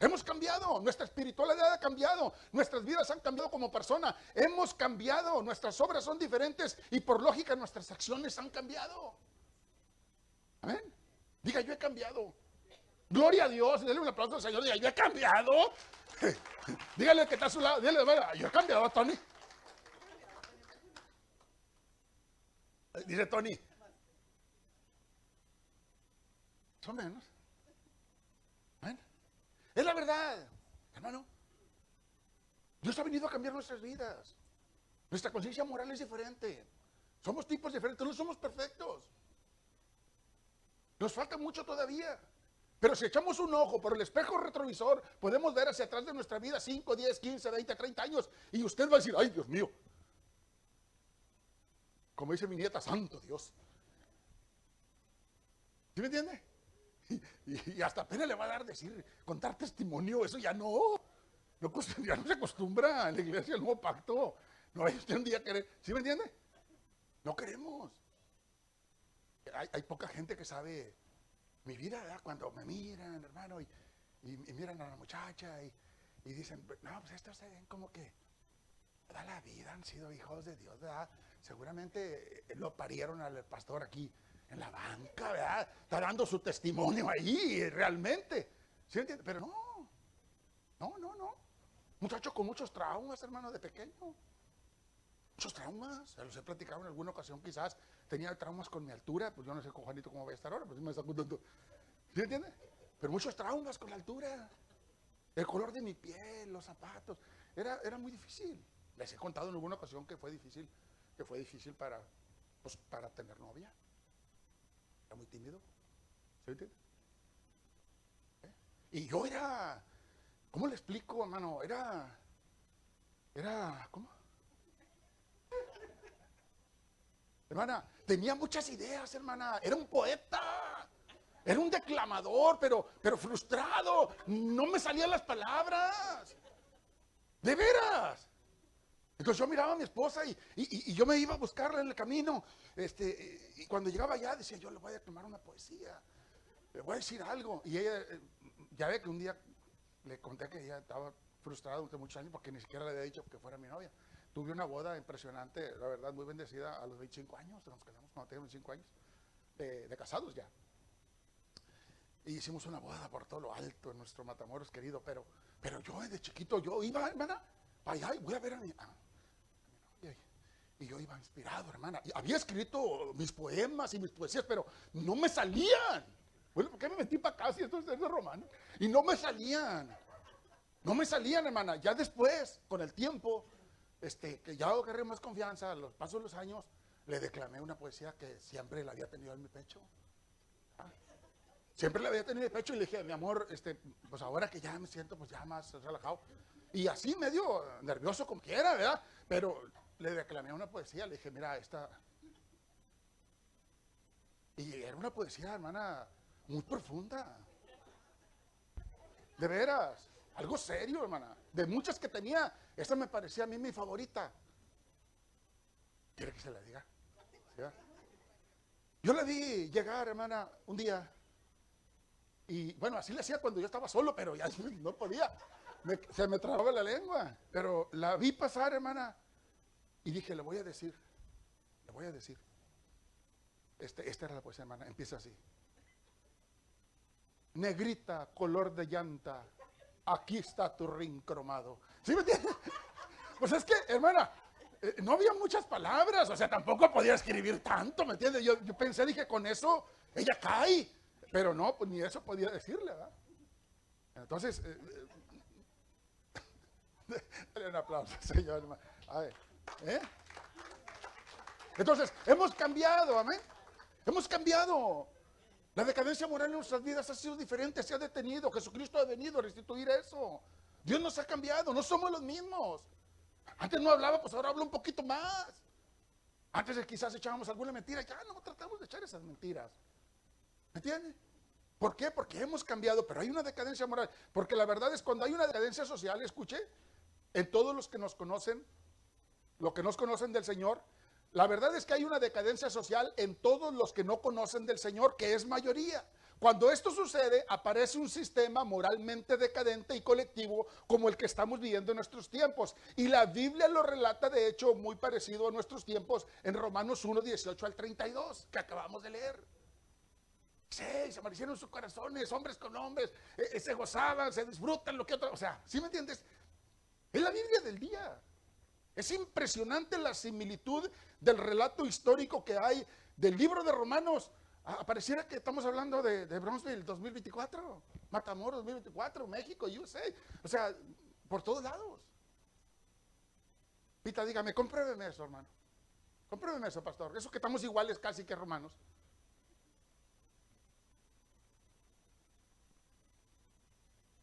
Hemos cambiado, nuestra espiritualidad ha cambiado, nuestras vidas han cambiado como persona, hemos cambiado, nuestras obras son diferentes y por lógica nuestras acciones han cambiado. Amén. Diga, yo he cambiado. Gloria a Dios, déle un aplauso al Señor, diga, yo he cambiado. Dígale que está a su lado, dígale, yo he cambiado, Tony. Dice Tony. Son menos. Amén. Es la verdad, hermano. Dios ha venido a cambiar nuestras vidas. Nuestra conciencia moral es diferente. Somos tipos diferentes, no somos perfectos. Nos falta mucho todavía. Pero si echamos un ojo por el espejo retrovisor, podemos ver hacia atrás de nuestra vida 5, 10, 15, 20, 30 años. Y usted va a decir, ay, Dios mío. Como dice mi nieta, santo Dios. ¿Sí me entiende? Y hasta pena le va a dar contar testimonio, eso ya no se acostumbra en la iglesia el nuevo pacto. No hay usted un día querer, ¿sí me entiende? No queremos. Hay poca gente que sabe mi vida, ¿verdad? Cuando me miran, hermano, y miran a la muchacha y dicen, no, pues esto se ven como que toda la vida han sido hijos de Dios, ¿verdad? Seguramente lo parieron al pastor aquí en la banca, ¿verdad? Está dando su testimonio ahí, realmente. ¿Sí entiende? Pero no. Muchacho con muchos traumas, hermano, de pequeño. Muchos traumas. Se los he platicado en alguna ocasión, quizás. Tenía traumas con mi altura. Pues yo no sé con Juanito cómo va a estar ahora, pues me está contando. ¿Sí entiende? Pero muchos traumas con la altura. El color de mi piel, los zapatos. Era muy difícil. Les he contado en alguna ocasión que fue difícil para, pues, para tener novia. Era muy tímido. ¿Sí entiende? Y yo era, ¿cómo le explico, hermano? ¿Cómo? Hermana, tenía muchas ideas, hermana. Era un poeta. Era un declamador, pero frustrado. No me salían las palabras. De veras. Entonces yo miraba a mi esposa y yo me iba a buscarla en el camino. Y cuando llegaba allá decía, yo le voy a declamar una poesía. Le voy a decir algo. Y ella, ya ve que un día le conté que ella estaba frustrada durante muchos años porque ni siquiera le había dicho que fuera mi novia. Tuve una boda impresionante, la verdad, muy bendecida a los 25 años. Nos casamos cuando tenía 25 años, de casados ya. Y hicimos una boda por todo lo alto en nuestro Matamoros querido. Pero yo de chiquito, yo iba, hermana, para allá y voy a ver a mi novia. Y yo iba inspirado, hermana. Y había escrito mis poemas y mis poesías, pero no me salían. Bueno, ¿por qué me metí para acá si esto es de romano? Y no me salían. No me salían, hermana. Ya después, con el tiempo, que ya agarré más confianza, a los pasos de los años, le declamé una poesía que siempre la había tenido en mi pecho. Siempre la había tenido en mi pecho y le dije, mi amor, pues ahora que ya me siento pues ya más relajado. Y así medio nervioso como quiera, ¿verdad? Pero le declamé una poesía, le dije, mira, esta... Y era una poesía, hermana, muy profunda. De veras. Algo serio, hermana. De muchas que tenía, esa me parecía a mí mi favorita. ¿Quiere que se la diga? ¿Sí? Yo la vi llegar, hermana, un día. Y bueno, así le hacía cuando yo estaba solo, pero ya no podía. Se me trababa la lengua. Pero la vi pasar, hermana. Y dije, le voy a decir. Esta era la poesía, hermana. Empieza así. Negrita, color de llanta, aquí está tu rin cromado. ¿Sí me entiendes? Pues es que, hermana, no había muchas palabras, o sea, tampoco podía escribir tanto, ¿me entiendes? Yo pensé, dije, con eso ella cae, pero no, pues ni eso podía decirle, ¿verdad? Entonces, dale un aplauso, señor, hermano. A ver, ¿eh? Entonces, hemos cambiado, amén. Hemos cambiado. La decadencia moral en nuestras vidas ha sido diferente, se ha detenido. Jesucristo ha venido a restituir eso. Dios nos ha cambiado, no somos los mismos. Antes no hablaba, pues ahora hablo un poquito más. Antes quizás echábamos alguna mentira, ya no tratamos de echar esas mentiras. ¿Me entiende? ¿Por qué? Porque hemos cambiado, pero hay una decadencia moral. Porque la verdad es cuando hay una decadencia social, escuche, en todos los que nos conocen, los que nos conocen del Señor, la verdad es que hay una decadencia social en todos los que no conocen del Señor, que es mayoría. Cuando esto sucede, aparece un sistema moralmente decadente y colectivo como el que estamos viviendo en nuestros tiempos. Y la Biblia lo relata, de hecho, muy parecido a nuestros tiempos en Romanos 1, 18 al 32, que acabamos de leer. Sí, se amanecieron sus corazones, hombres con hombres, se gozaban, se disfrutan, lo que otro. O sea, ¿sí me entiendes? Es la Biblia del día. Es impresionante la similitud del relato histórico que hay del libro de Romanos. Pareciera que estamos hablando de Brownsville 2024, Matamoros 2024, México, USA. O sea, por todos lados. Pita, dígame, compruébeme eso, hermano. Compruébeme eso, pastor. Eso que estamos iguales casi que romanos.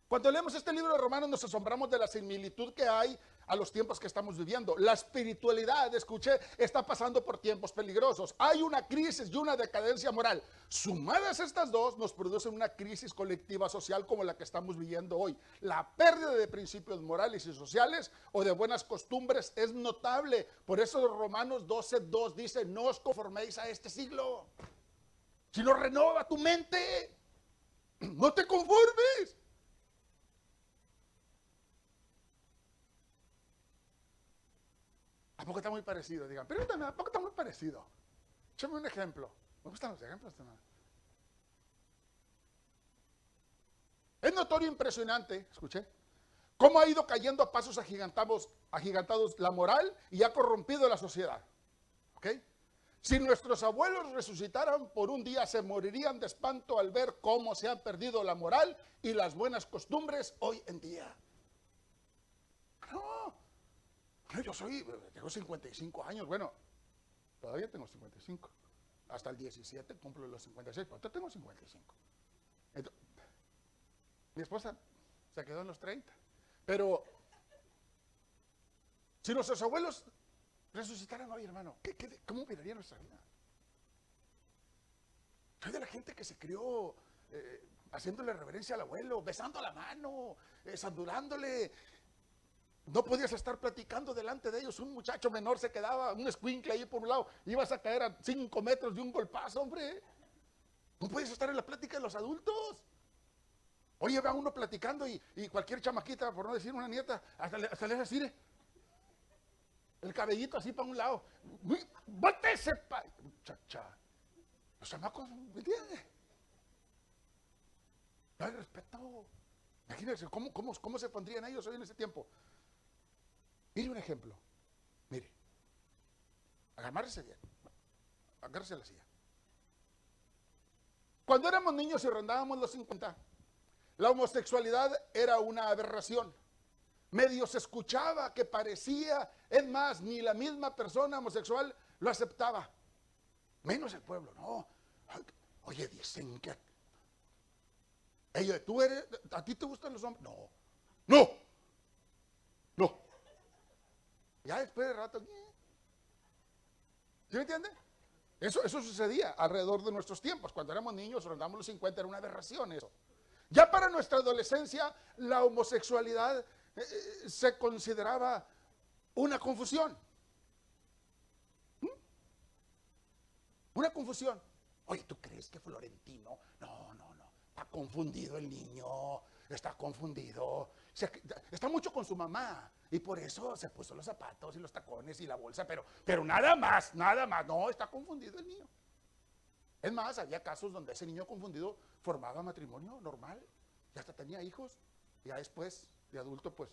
Cuando leemos este libro de Romanos nos asombramos de la similitud que hay a los tiempos que estamos viviendo. La espiritualidad, escuché, está pasando por tiempos peligrosos. Hay una crisis y una decadencia moral. Sumadas estas dos nos producen una crisis colectiva social como la que estamos viviendo hoy. La pérdida de principios morales y sociales o de buenas costumbres es notable. Por eso Romanos 12:2 dice, no os conforméis a este siglo, sino renova tu mente. No te conformes. ¿A poco está muy parecido? Digan, pregúntame, ¿a poco está muy parecido? Échame un ejemplo. Me gustan los ejemplos, hermano. Es notorio, impresionante, escuché, cómo ha ido cayendo a pasos agigantados la moral y ha corrompido la sociedad. ¿Ok? Si nuestros abuelos resucitaran por un día, se morirían de espanto al ver cómo se han perdido la moral y las buenas costumbres hoy en día. No, yo tengo 55 años, bueno, todavía tengo 55. Hasta el 17 cumplo los 56, pero yo tengo 55. Entonces, mi esposa se quedó en los 30. Pero si nuestros abuelos resucitaran hoy, hermano, ¿cómo miraría nuestra vida? Soy de la gente que se crió haciéndole reverencia al abuelo, besando la mano, saludándole. No podías estar platicando delante de ellos. Un muchacho menor se quedaba, un escuincle ahí por un lado, ibas a caer a 5 metros de un golpazo, hombre. No podías estar en la plática de los adultos. Oye, va uno platicando y cualquier chamaquita, por no decir una nieta, hasta le hace así, el cabellito así para un lado. ¡Bótese, muchacha! Los chamacos, ¿me entiendes? No hay respeto. Imagínense cómo se pondrían ellos hoy en ese tiempo. Mire un ejemplo. Mire. Agárrese bien. Agárrese la silla. Cuando éramos niños y rondábamos los 50, la homosexualidad era una aberración. Medio se escuchaba que parecía, es más, ni la misma persona homosexual lo aceptaba. Menos el pueblo, no. Oye, dicen que... ¿a ti te gustan los hombres? No. No. No. Ya después de rato... ¿Sí me entiende? Eso sucedía alrededor de nuestros tiempos. Cuando éramos niños, rondamos los 50, era una aberración eso. Ya para nuestra adolescencia, la homosexualidad se consideraba una confusión. Una confusión. Oye, ¿tú crees que Florentino? No. Está confundido el niño. Está confundido. Está mucho con su mamá. Y por eso se puso los zapatos y los tacones y la bolsa. Pero nada más. No, está confundido el niño. Es más, había casos donde ese niño confundido formaba matrimonio normal. Y hasta tenía hijos. Y ya después, de adulto, pues,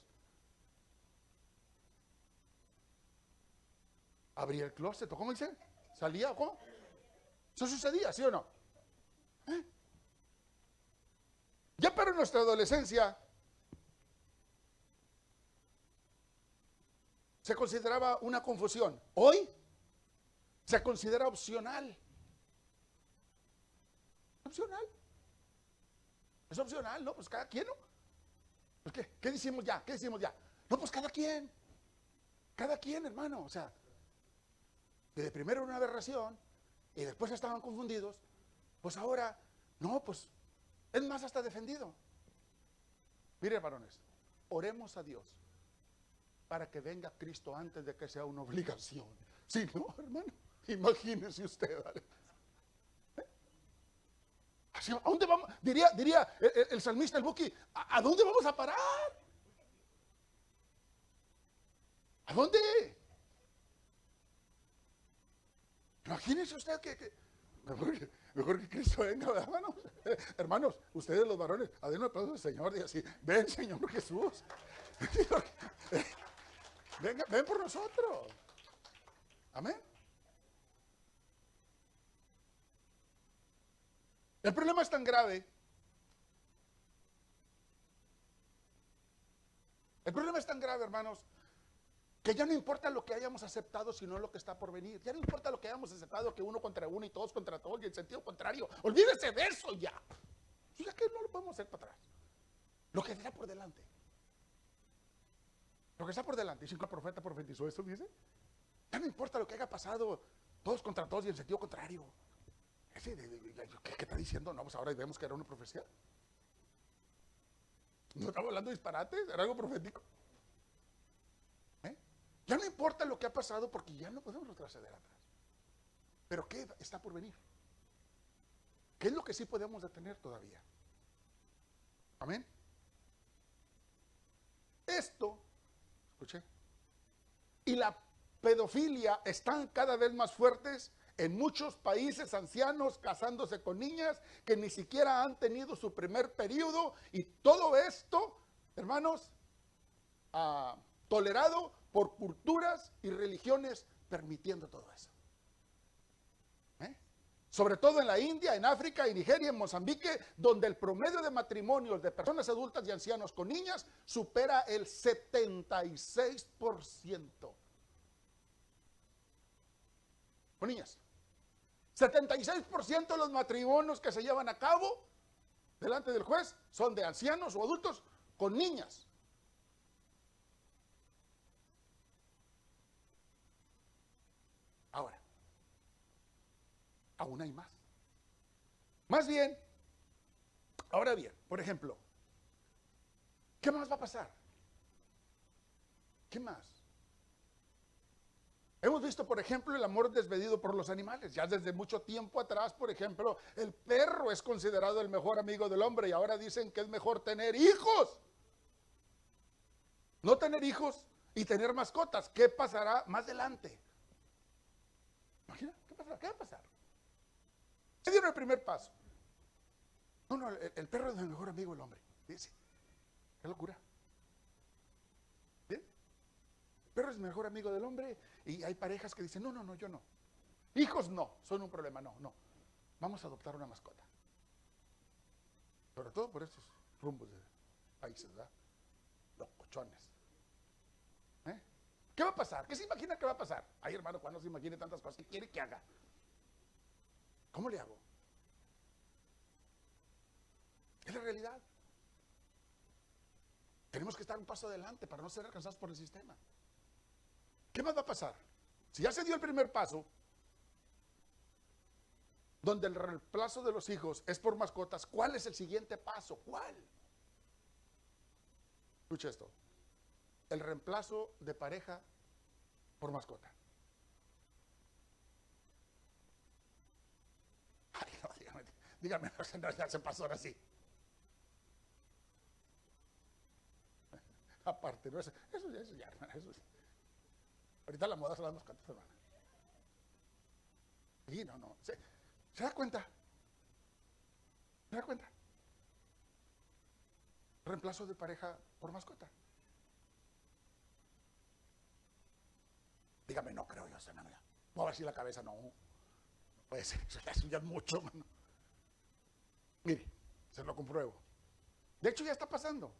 abría el closet. ¿Cómo dice? ¿Salía o cómo? ¿Eso sucedía, sí o no? Ya para nuestra adolescencia se consideraba una confusión. Hoy se considera opcional. Opcional. Es opcional, ¿no? Pues cada quien, ¿no? Pues ¿qué decimos ya? ¿Qué decimos ya? No, pues cada quien. Cada quien, hermano. O sea, que de primero era una aberración y después estaban confundidos, pues ahora, no, pues, es más hasta defendido. Mire, varones, oremos a Dios para que venga Cristo antes de que sea una obligación. Si no, hermano, imagínese usted, ¿vale? ¿A dónde vamos? Diría el salmista, el Buki, ¿a dónde vamos a parar? ¿A dónde? Imagínese usted que mejor que Cristo venga, ¿verdad, hermanos? Hermanos, ustedes los varones, denle un aplauso al Señor y así, ven Señor Jesús. Ven por nosotros. Amén. El problema es tan grave. El problema es tan grave, hermanos, que ya no importa lo que hayamos aceptado, sino lo que está por venir. Ya no importa lo que hayamos aceptado, que uno contra uno y todos contra todos, y en sentido contrario. Olvídese de eso ya. Ya que no lo podemos hacer para atrás. Lo que está por delante. Lo que está por delante. Y si el profeta profetizó eso, dice, ya no importa lo que haya pasado, todos contra todos y en sentido contrario. ¿Qué está diciendo? No, pues ahora vemos que era una profecía. ¿No estamos hablando de disparates? ¿Era algo profético? Ya no importa lo que ha pasado porque ya no podemos retroceder atrás. Pero ¿qué está por venir? ¿Qué es lo que sí podemos detener todavía? Amén. Esto, escuché, y la pedofilia están cada vez más fuertes. En muchos países, ancianos casándose con niñas que ni siquiera han tenido su primer periodo, y todo esto, hermanos, tolerado por culturas y religiones permitiendo todo eso. Sobre todo en la India, en África, en Nigeria, en Mozambique, donde el promedio de matrimonios de personas adultas y ancianos con niñas supera el 76%. Con niñas. 76% de los matrimonios que se llevan a cabo delante del juez son de ancianos o adultos con niñas. Ahora, aún hay más. Más bien, ahora bien, por ejemplo, ¿qué más va a pasar? ¿Qué más? Hemos visto, por ejemplo, el amor desmedido por los animales. Ya desde mucho tiempo atrás, por ejemplo, el perro es considerado el mejor amigo del hombre, y ahora dicen que es mejor tener hijos. No tener hijos y tener mascotas. ¿Qué pasará más adelante? Imagina, ¿qué pasará? ¿Qué va a pasar? Se dieron el primer paso. No, el perro es el mejor amigo del hombre. Dice, qué locura. ¿Bien? El perro es el mejor amigo del hombre, y hay parejas que dicen, no, yo no. Hijos no, son un problema, no. Vamos a adoptar una mascota. Sobre todo por estos rumbos de países, ¿verdad? Los cochones. ¿Qué va a pasar? ¿Qué se imagina que va a pasar? Ay, hermano, cuando se imagine tantas cosas, ¿qué quiere que haga? ¿Cómo le hago? Es la realidad. Tenemos que estar un paso adelante para no ser alcanzados por el sistema. ¿Qué más va a pasar? Si ya se dio el primer paso, donde el reemplazo de los hijos es por mascotas, ¿cuál es el siguiente paso? ¿Cuál? Escucha esto. El reemplazo de pareja por mascota. Ay, no, dígame, ya se pasó ahora sí. Aparte, ¿no? Eso ya, hermana, eso. Ahorita la moda son las mascotas, hermana. Y no. ¿Se da cuenta? ¿Se da cuenta? Reemplazo de pareja por mascota. Dígame, no creo yo, hermano. Voy a ver si la cabeza no puede ser. Eso ya es mucho, hermano. Mire, se lo compruebo. De hecho, ya está pasando.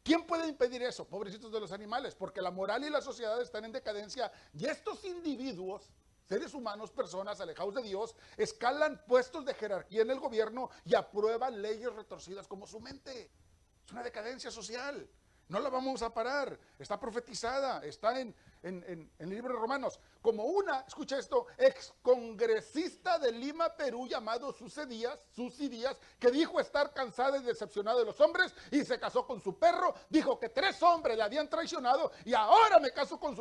¿Quién puede impedir eso? Pobrecitos de los animales, porque la moral y la sociedad están en decadencia, y estos individuos, seres humanos, personas alejados de Dios, escalan puestos de jerarquía en el gobierno y aprueban leyes retorcidas como su mente. Es una decadencia social. No la vamos a parar. Está profetizada, está en el libro de Romanos, como una, escucha esto, excongresista de Lima, Perú, llamado Susi Díaz, que dijo estar cansada y decepcionada de los hombres, y se casó con su perro. Dijo que 3 hombres le habían traicionado, y ahora me caso con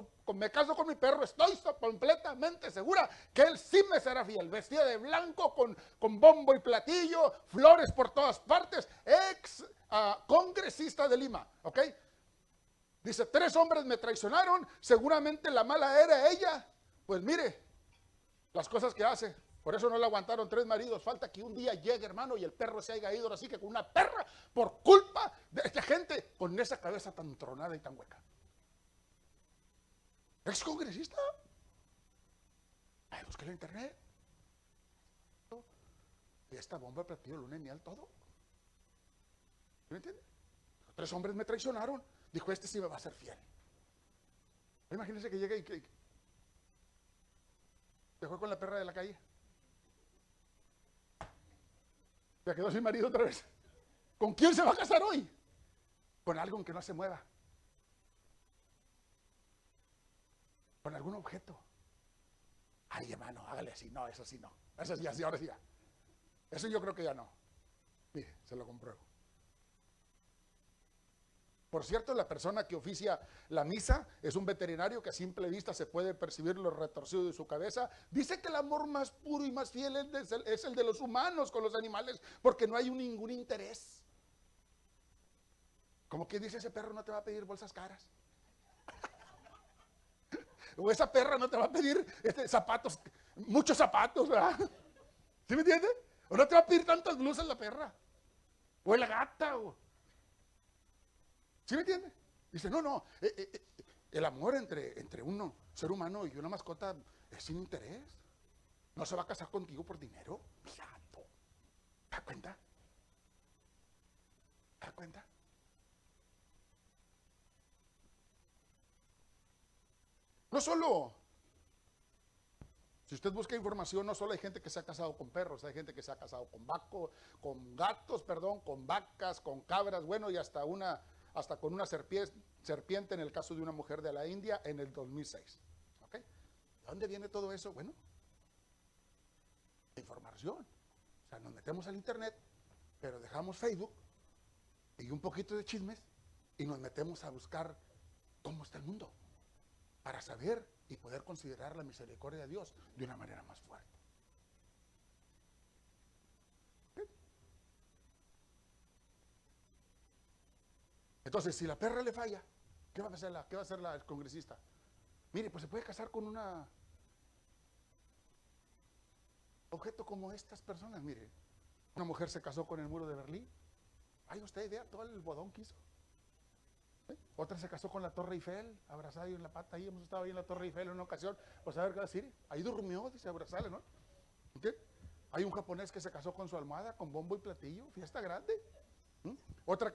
mi perro. Estoy completamente segura que él sí me será fiel. Vestida de blanco, con bombo y platillo, flores por todas partes, congresista de Lima, ¿ok? Dice, 3 hombres me traicionaron, seguramente la mala era ella. Pues mire, las cosas que hace. Por eso no le aguantaron 3 maridos. Falta que un día llegue, hermano, y el perro se haya ido así que con una perra, por culpa de esta gente con esa cabeza tan tronada y tan hueca. ¿Ex congresista? Ay, busqué en internet. Y esta bomba, platillo, luna y miel, todo. ¿Me entiende? 3 hombres me traicionaron. Dijo, este sí me va a ser fiel. Imagínense que llega y que dejó con la perra de la calle. Ya quedó sin marido otra vez. ¿Con quién se va a casar hoy? Con algo que no se mueva. Con algún objeto. Ay, hermano, hágale así. No, eso sí no. Eso sí, así, ahora sí ya. Eso yo creo que ya no. Mire, se lo compruebo. Por cierto, la persona que oficia la misa es un veterinario que a simple vista se puede percibir lo retorcido de su cabeza. Dice que el amor más puro y más fiel es el de los humanos con los animales, porque no hay ningún interés. Como que dice, ese perro no te va a pedir bolsas caras. O esa perra no te va a pedir zapatos, muchos zapatos, ¿verdad? ¿Sí me entiendes? O no te va a pedir tantas blusas la perra. O la gata. ¿Sí me entiendes? Dice, no, no. El amor entre un ser humano y una mascota es sin interés. No se va a casar contigo por dinero. Santo. ¿Te das cuenta? ¿Te das cuenta? No solo, si usted busca información, no solo hay gente que se ha casado con perros, hay gente que se ha casado con gatos, perdón, con vacas, con cabras, bueno, y hasta con una serpiente en el caso de una mujer de la India en el 2006. ¿Ok? ¿De dónde viene todo eso? Bueno, información. O sea, nos metemos al internet, pero dejamos Facebook y un poquito de chismes y nos metemos a buscar cómo está el mundo, para saber y poder considerar la misericordia de Dios de una manera más fuerte. ¿Sí? Entonces, si la perra le falla, ¿qué va a hacer el congresista? Mire, pues se puede casar con una objeto como estas personas. Mire, una mujer se casó con el muro de Berlín. ¿Hay usted idea todo el bodón que hizo? ¿Sí? Otra se casó con la Torre Eiffel, abrazada y en la pata. Ahí hemos estado ahí en la Torre Eiffel en una ocasión. Pues a ver qué va a decir. Ahí durmió, dice, abrazarle, ¿no? ¿Sí? Hay un japonés que se casó con su almohada, con bombo y platillo, fiesta grande. ¿Mm? Otro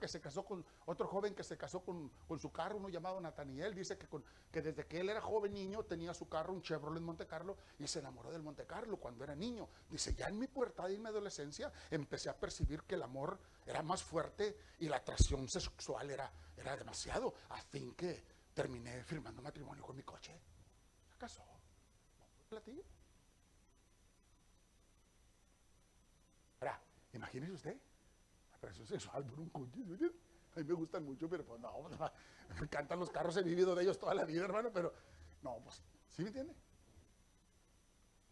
joven que se casó con su carro, uno llamado Nathaniel, dice que desde que él era joven niño tenía su carro, un Chevrolet Monte Carlo, y se enamoró del Monte Carlo cuando era niño. Dice, ya en mi pubertad y en mi adolescencia empecé a percibir que el amor era más fuerte y la atracción sexual era demasiado, a fin que terminé firmando matrimonio con mi coche. Se casó. Platillo. Ahora, imagínese usted. Atracción sexual por un coche, ¿me entiendes? A mí me gustan mucho, pero pues no, me encantan los carros, he vivido de ellos toda la vida, hermano, pero no, pues, ¿sí me entiende?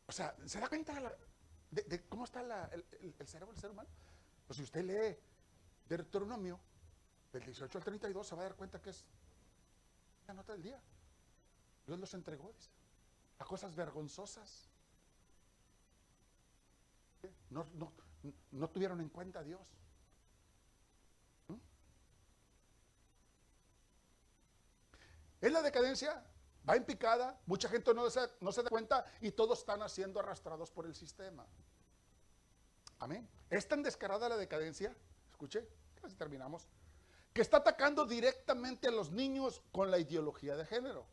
O sea, ¿se da cuenta de cómo está el cerebro del ser humano? Pues si usted lee Deuteronomio, del 18 al 32, se va a dar cuenta que es la nota del día. Dios los entregó, dice, a cosas vergonzosas. No tuvieron en cuenta a Dios. En la decadencia, va en picada, mucha gente no se da cuenta y todos están siendo arrastrados por el sistema. Amén. Es tan descarada la decadencia, escuche, casi terminamos, que está atacando directamente a los niños con la ideología de género.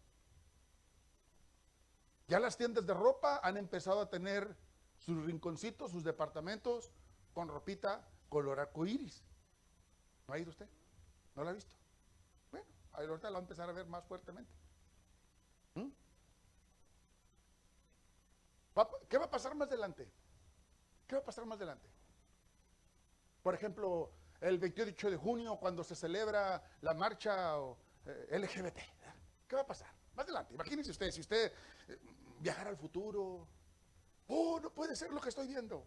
Ya las tiendas de ropa han empezado a tener sus rinconcitos, sus departamentos con ropita color arcoíris. ¿No ha ido usted? ¿No la ha visto? Bueno, ahorita la va a empezar a ver más fuertemente. ¿Qué va a pasar más adelante? ¿Qué va a pasar más adelante? Por ejemplo, el 28 de junio, cuando se celebra la marcha LGBT. ¿Qué va a pasar? Más adelante, imagínense usted, si usted viajara al futuro. Oh, no puede ser lo que estoy viendo.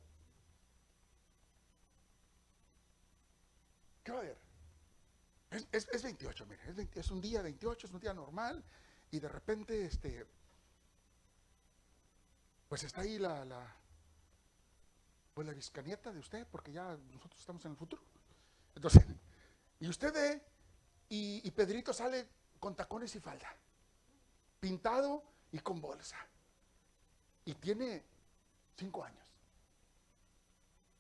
¿Qué va a haber? Es 28, mire, es un día 28, es un día normal, y de repente, pues está ahí pues la viscanieta de usted, porque ya nosotros estamos en el futuro. Entonces, y usted ve, y Pedrito sale con tacones y falda, pintado y con bolsa, y tiene 5 años.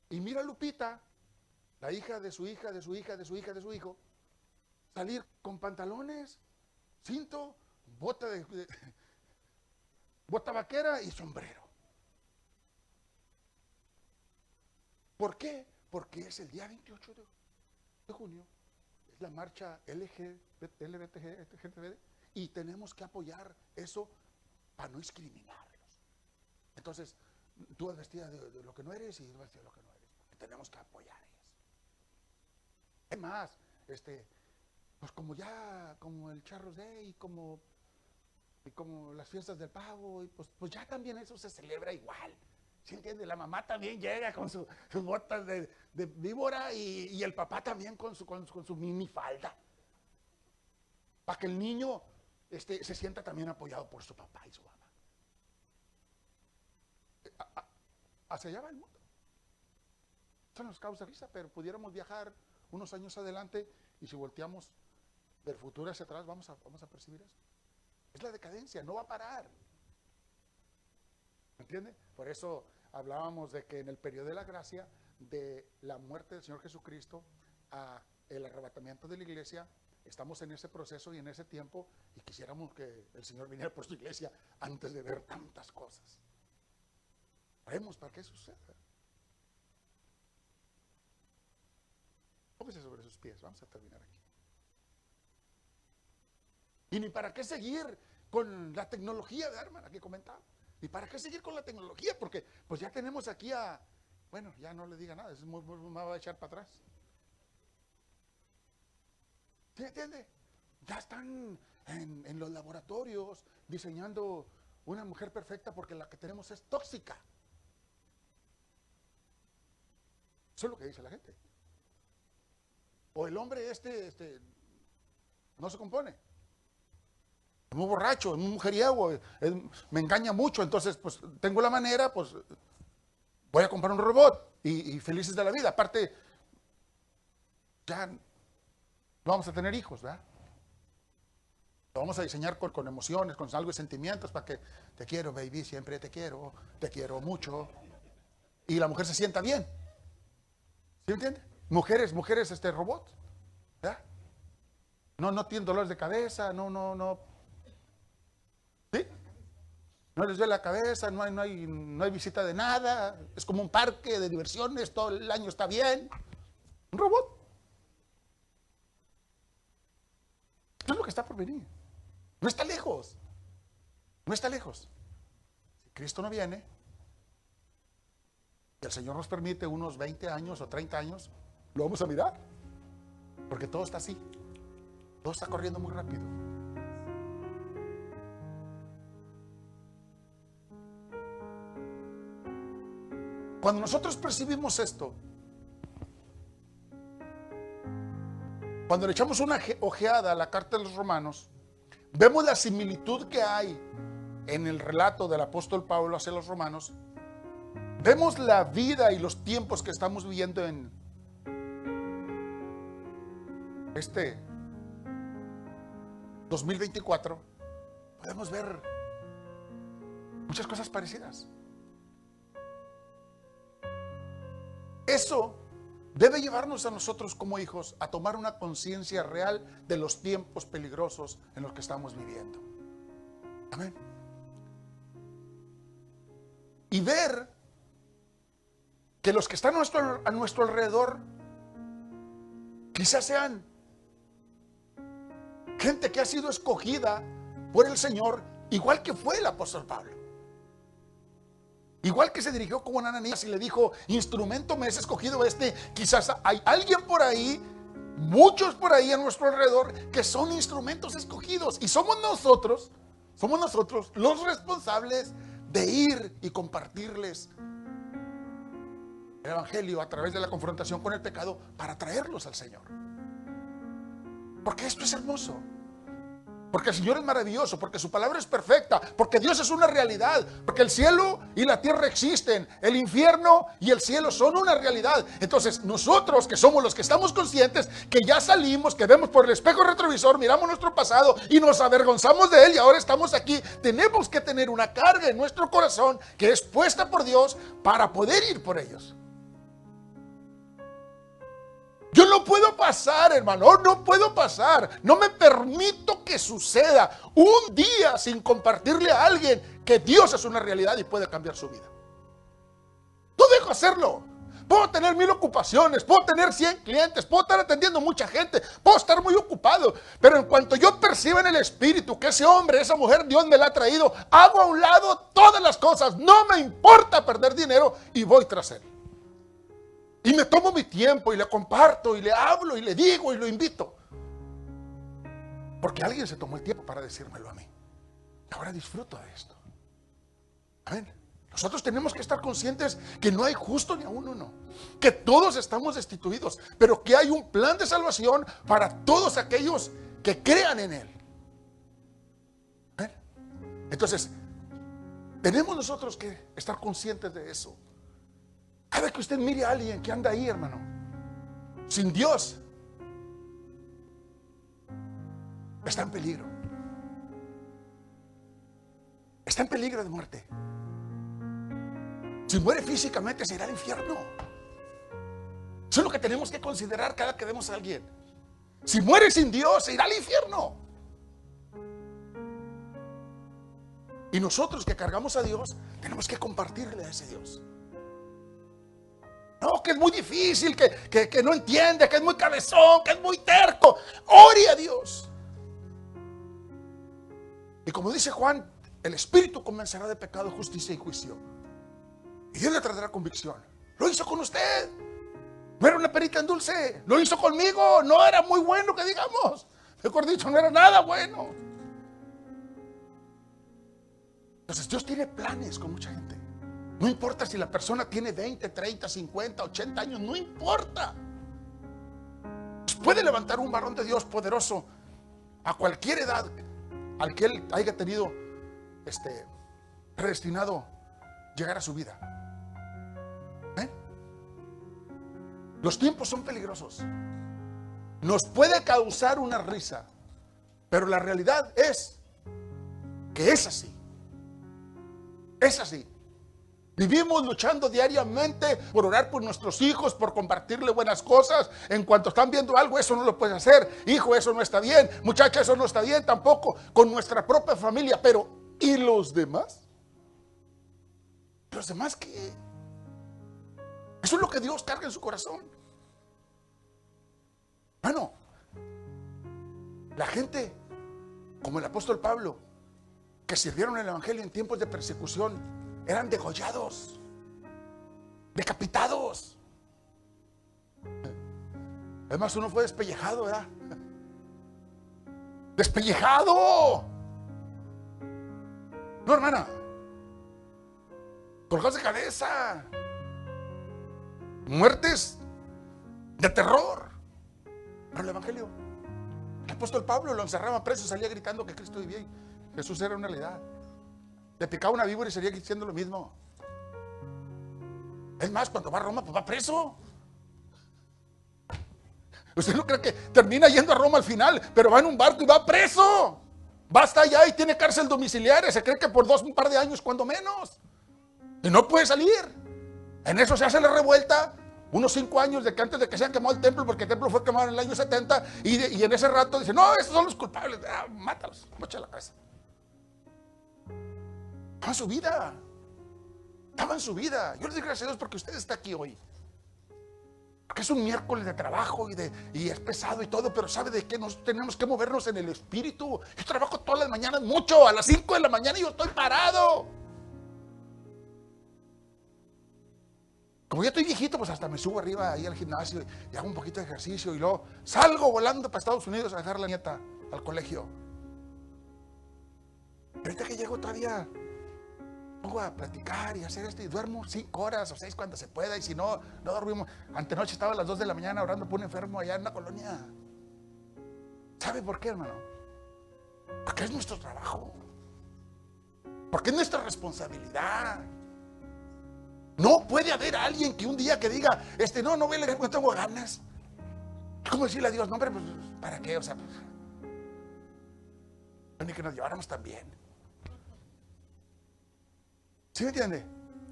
Y mira a Lupita, la hija de su hija, de su hija, de su hija, de su hijo, salir con pantalones, cinto, bota vaquera y sombrero. ¿Por qué? Porque es el día 28 de junio, es la marcha LGBTG, y tenemos que apoyar eso para no discriminarlos. Entonces, tú vas vestida de lo que no eres y tú vas vestida de lo que no eres, porque tenemos que apoyar eso. Es más, pues como el Charros Day y como las fiestas del pavo, y pues ya también eso se celebra igual. ¿Sí entiende? La mamá también llega con sus botas de víbora y el papá también con su mini falda. Para que el niño se sienta también apoyado por su papá y su mamá. Hacia allá va el mundo. Son los causas de risa, pero pudiéramos viajar unos años adelante y si volteamos del futuro hacia atrás, vamos a percibir eso. Es la decadencia, no va a parar. ¿Me entiende? Por eso hablábamos de que en el periodo de la gracia, de la muerte del Señor Jesucristo a el arrebatamiento de la iglesia, estamos en ese proceso y en ese tiempo, y quisiéramos que el Señor viniera por su iglesia antes de ver tantas cosas. Oremos para que eso suceda. Póngase sobre sus pies, vamos a terminar aquí. Y ni para qué seguir con la tecnología, hermana, que comentaba. ¿Y para qué seguir con la tecnología? Porque pues ya tenemos aquí bueno, ya no le diga nada, me va a echar para atrás. ¿Sí entiende? Ya están en los laboratorios diseñando una mujer perfecta porque la que tenemos es tóxica. Eso es lo que dice la gente. O el hombre no se compone. Es muy borracho, es muy mujeriego, me engaña mucho, entonces pues tengo la manera, pues voy a comprar un robot y felices de la vida. Aparte, ya no vamos a tener hijos, ¿verdad? Lo vamos a diseñar con emociones, con algo de sentimientos para que te quiero, baby, siempre te quiero mucho. Y la mujer se sienta bien. ¿Sí me entiende? Mujeres, robot, ¿verdad? No tienen dolores de cabeza, no. ¿Sí? No les duele la cabeza, no hay visita de nada, es como un parque de diversiones, todo el año está bien. Un robot. Esto es lo que está por venir. No está lejos. No está lejos. Si Cristo no viene, y el Señor nos permite unos 20 años o 30 años, lo vamos a mirar. Porque todo está así. Todo está corriendo muy rápido. Cuando nosotros percibimos esto, cuando le echamos una ojeada a la carta de los Romanos, vemos la similitud que hay en el relato del apóstol Pablo hacia los romanos. Vemos la vida y los tiempos que estamos viviendo en este 2024. Podemos ver muchas cosas parecidas. Eso debe llevarnos a nosotros como hijos a tomar una conciencia real de los tiempos peligrosos en los que estamos viviendo. Amén. Y ver que los que están a nuestro alrededor quizás sean gente que ha sido escogida por el Señor, igual que fue el apóstol Pablo. Igual que se dirigió con Ananías y le dijo: instrumento me es escogido quizás hay alguien por ahí, muchos por ahí a nuestro alrededor que son instrumentos escogidos, y somos nosotros los responsables de ir y compartirles el evangelio a través de la confrontación con el pecado para traerlos al Señor. Porque esto es hermoso. Porque el Señor es maravilloso, porque su palabra es perfecta, porque Dios es una realidad, porque el cielo y la tierra existen, el infierno y el cielo son una realidad. Entonces nosotros, que somos los que estamos conscientes, que ya salimos, que vemos por el espejo retrovisor, miramos nuestro pasado y nos avergonzamos de él y ahora estamos aquí, tenemos que tener una carga en nuestro corazón que es puesta por Dios para poder ir por ellos. Yo no puedo pasar, hermano, no puedo pasar. No me permito que suceda un día sin compartirle a alguien que Dios es una realidad y puede cambiar su vida. No dejo hacerlo. Puedo tener 1000 ocupaciones, puedo tener 100 clientes, puedo estar atendiendo mucha gente, puedo estar muy ocupado. Pero en cuanto yo perciba en el espíritu que ese hombre, esa mujer, Dios me la ha traído, hago a un lado todas las cosas. No me importa perder dinero y voy tras él. Y me tomo mi tiempo y le comparto y le hablo y le digo y lo invito. Porque alguien se tomó el tiempo para decírmelo a mí. Y ahora disfruto de esto. Amén. Nosotros tenemos que estar conscientes que no hay justo ni a uno, que todos estamos destituidos, pero que hay un plan de salvación para todos aquellos que crean en él. Entonces, tenemos nosotros que estar conscientes de eso. Cada que usted mire a alguien que anda ahí, hermano, sin Dios, está en peligro. Está en peligro de muerte. Si muere físicamente, se irá al infierno. Eso es lo que tenemos que considerar cada que vemos a alguien. Si muere sin Dios, se irá al infierno. Y nosotros que cargamos a Dios, tenemos que compartirle a ese Dios. No, que es muy difícil, que no entiende, que es muy cabezón, que es muy terco. Ore a Dios. Y como dice Juan, el Espíritu convencerá de pecado, justicia y juicio. Y Dios le traerá convicción. Lo hizo con usted. No era una perita en dulce. Lo hizo conmigo. No era muy bueno, que digamos. Mejor dicho, no era nada bueno. Entonces Dios tiene planes con mucha gente. No importa si la persona tiene 20, 30, 50, 80 años. No importa. Puede levantar un varón de Dios poderoso a cualquier edad al que él haya tenido predestinado llegar a su vida. Los tiempos son peligrosos. Nos puede causar una risa, pero la realidad es que es así. Es así. Vivimos luchando diariamente por orar por nuestros hijos, por compartirle buenas cosas. En cuanto están viendo algo, eso no lo puedes hacer. Hijo, eso no está bien. Muchacha, eso no está bien tampoco. Con nuestra propia familia. Pero, ¿y los demás? ¿Los demás qué? Eso es lo que Dios carga en su corazón. Bueno, la gente, como el apóstol Pablo, que sirvieron el evangelio en tiempos de persecución, eran degollados, decapitados. Además, uno fue despellejado, ¿verdad? ¡Despellejado! No, hermana. Colgados de cabeza. Muertes de terror. Pero el evangelio, el apóstol Pablo lo encerraba preso, salía gritando que Cristo vivía y Jesús era una realidad. Le picaba una víbora y seguía diciendo lo mismo. Es más, cuando va a Roma, pues va preso. Usted no cree que termina yendo a Roma al final, pero va en un barco y va preso. Va hasta allá y tiene cárcel domiciliaria. Se cree que por un par de años, cuando menos. Y no puede salir. En eso se hace la revuelta. Unos 5 años de que antes de que se haya quemado el templo, porque el templo fue quemado en el año 70. Y en ese rato dicen, no, estos son los culpables. Mátalos, mocha la cabeza. Estaba en su vida. Estaba en su vida. Yo les doy gracias a Dios porque usted está aquí hoy. Porque es un miércoles de trabajo y es pesado y todo, pero ¿sabe de qué? Nos tenemos que movernos en el espíritu. Yo trabajo todas las mañanas mucho, a las 5 de la mañana y yo estoy parado. Como ya estoy viejito, pues hasta me subo arriba ahí al gimnasio y hago un poquito de ejercicio y luego salgo volando para Estados Unidos a dejar a la nieta al colegio. Pero ahorita que llego todavía pongo a platicar y hacer esto y duermo 5 horas o 6 cuando se pueda, y si no, no dormimos. Antenoche estaba a las 2 de la mañana orando por un enfermo allá en una colonia. ¿Sabe por qué, hermano? Porque es nuestro trabajo. Porque es nuestra responsabilidad. No puede haber alguien que un día que diga, no voy a leer porque tengo ganas. ¿Cómo decirle a Dios? No, hombre, pues, ¿para qué? O sea, ni que nos lleváramos tan bien. ¿Sí me entiende?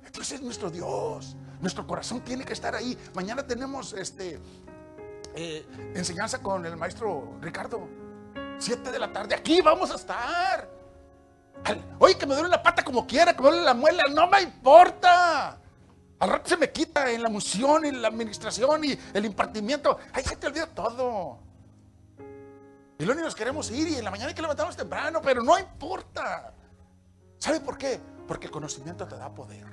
Entonces es nuestro Dios. Nuestro corazón tiene que estar ahí. Mañana tenemos enseñanza con el maestro Ricardo. 7 de la tarde. Aquí vamos a estar. Oye, que me duele la pata como quiera, que me duele la muela. No me importa. Al rato se me quita en la unción, en la administración y el impartimiento. Ahí se te olvida todo. Y luego nos queremos ir y en la mañana hay que levantarnos temprano, pero no importa. ¿Sabe por qué? Porque el conocimiento te da poder.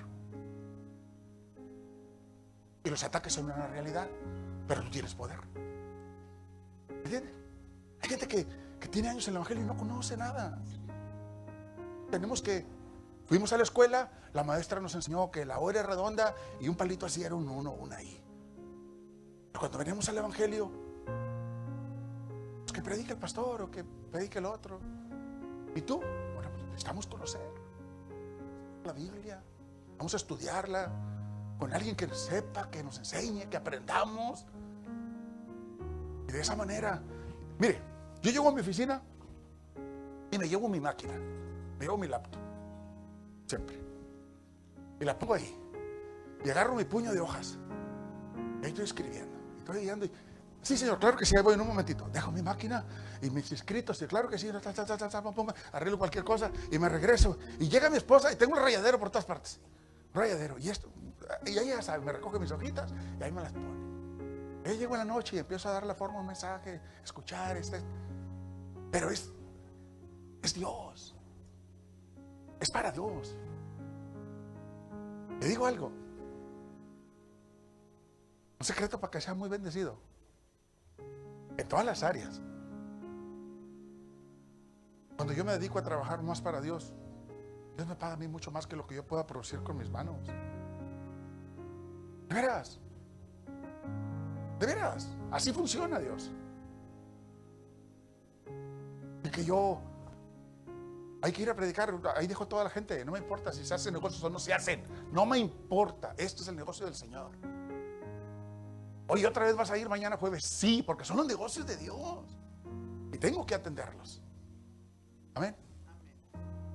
Y los ataques son una realidad, pero tú tienes poder. ¿Entiendes? Hay gente que tiene años en el evangelio y no conoce nada. Fuimos a la escuela, la maestra nos enseñó que la O era redonda y un palito así era un 1, una I. Pero cuando venimos al evangelio, pues que predique el pastor o que predique el otro. ¿Y tú? Bueno, pues Necesitamos conocer la Biblia. Vamos a estudiarla con alguien que sepa, que nos enseñe, que aprendamos. Y de esa manera, mire, yo llego a mi oficina y me llevo mi máquina, me llevo mi laptop, siempre. Y la pongo ahí. Y agarro mi puño de hojas. Y ahí estoy escribiendo. Y estoy leyendo. Sí, señor, claro que sí, ahí voy en un momentito. Dejo mi máquina y mis escritos. Y claro que sí, arreglo cualquier cosa y me regreso. Y llega mi esposa y tengo un rayadero por todas partes. Un rayadero. Y esto. Y ella ya sabe, me recoge mis hojitas y ahí me las pone. Yo llego en la noche y empiezo a dar la forma a un mensaje, escuchar. Pero es Dios. Es para Dios. Le digo algo. Un secreto para que sea muy bendecido. En todas las áreas. Cuando yo me dedico a trabajar más para Dios, Dios me paga a mí mucho más que lo que yo pueda producir con mis manos. De veras. De veras. Así funciona Dios. Y que yo hay que ir a predicar, ahí dejo toda la gente. No me importa si se hacen negocios o no se hacen. No me importa. Esto es el negocio del Señor. Oye, ¿otra vez vas a ir mañana jueves? Sí, porque son los negocios de Dios. Y tengo que atenderlos. Amén.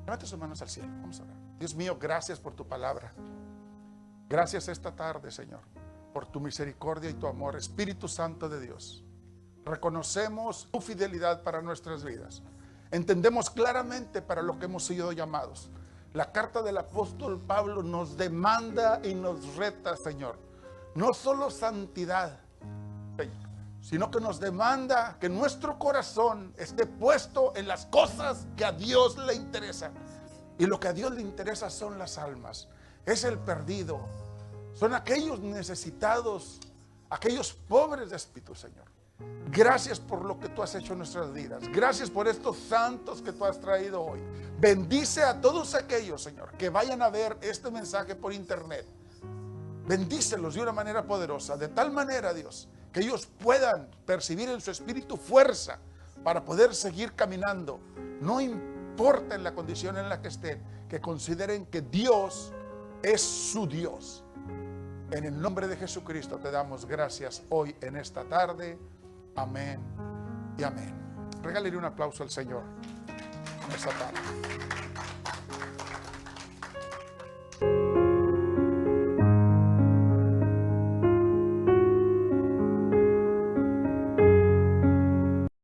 Levante sus manos al cielo. Vamos a orar. Dios mío, gracias por tu palabra. Gracias esta tarde, Señor, por tu misericordia y tu amor. Espíritu Santo de Dios, reconocemos tu fidelidad para nuestras vidas. Entendemos claramente para lo que hemos sido llamados. La carta del apóstol Pablo nos demanda y nos reta, Señor. No solo santidad, sino que nos demanda que nuestro corazón esté puesto en las cosas que a Dios le interesan. Y lo que a Dios le interesa son las almas. Es el perdido. Son aquellos necesitados, aquellos pobres de espíritu, Señor. Gracias por lo que tú has hecho en nuestras vidas. Gracias por estos santos que tú has traído hoy. Bendice a todos aquellos, Señor, que vayan a ver este mensaje por internet. Bendícelos de una manera poderosa, de tal manera, Dios, que ellos puedan percibir en su espíritu fuerza para poder seguir caminando. No importa en la condición en la que estén, que consideren que Dios es su Dios. En el nombre de Jesucristo te damos gracias hoy en esta tarde. Amén y amén. Regálele un aplauso al Señor esta tarde.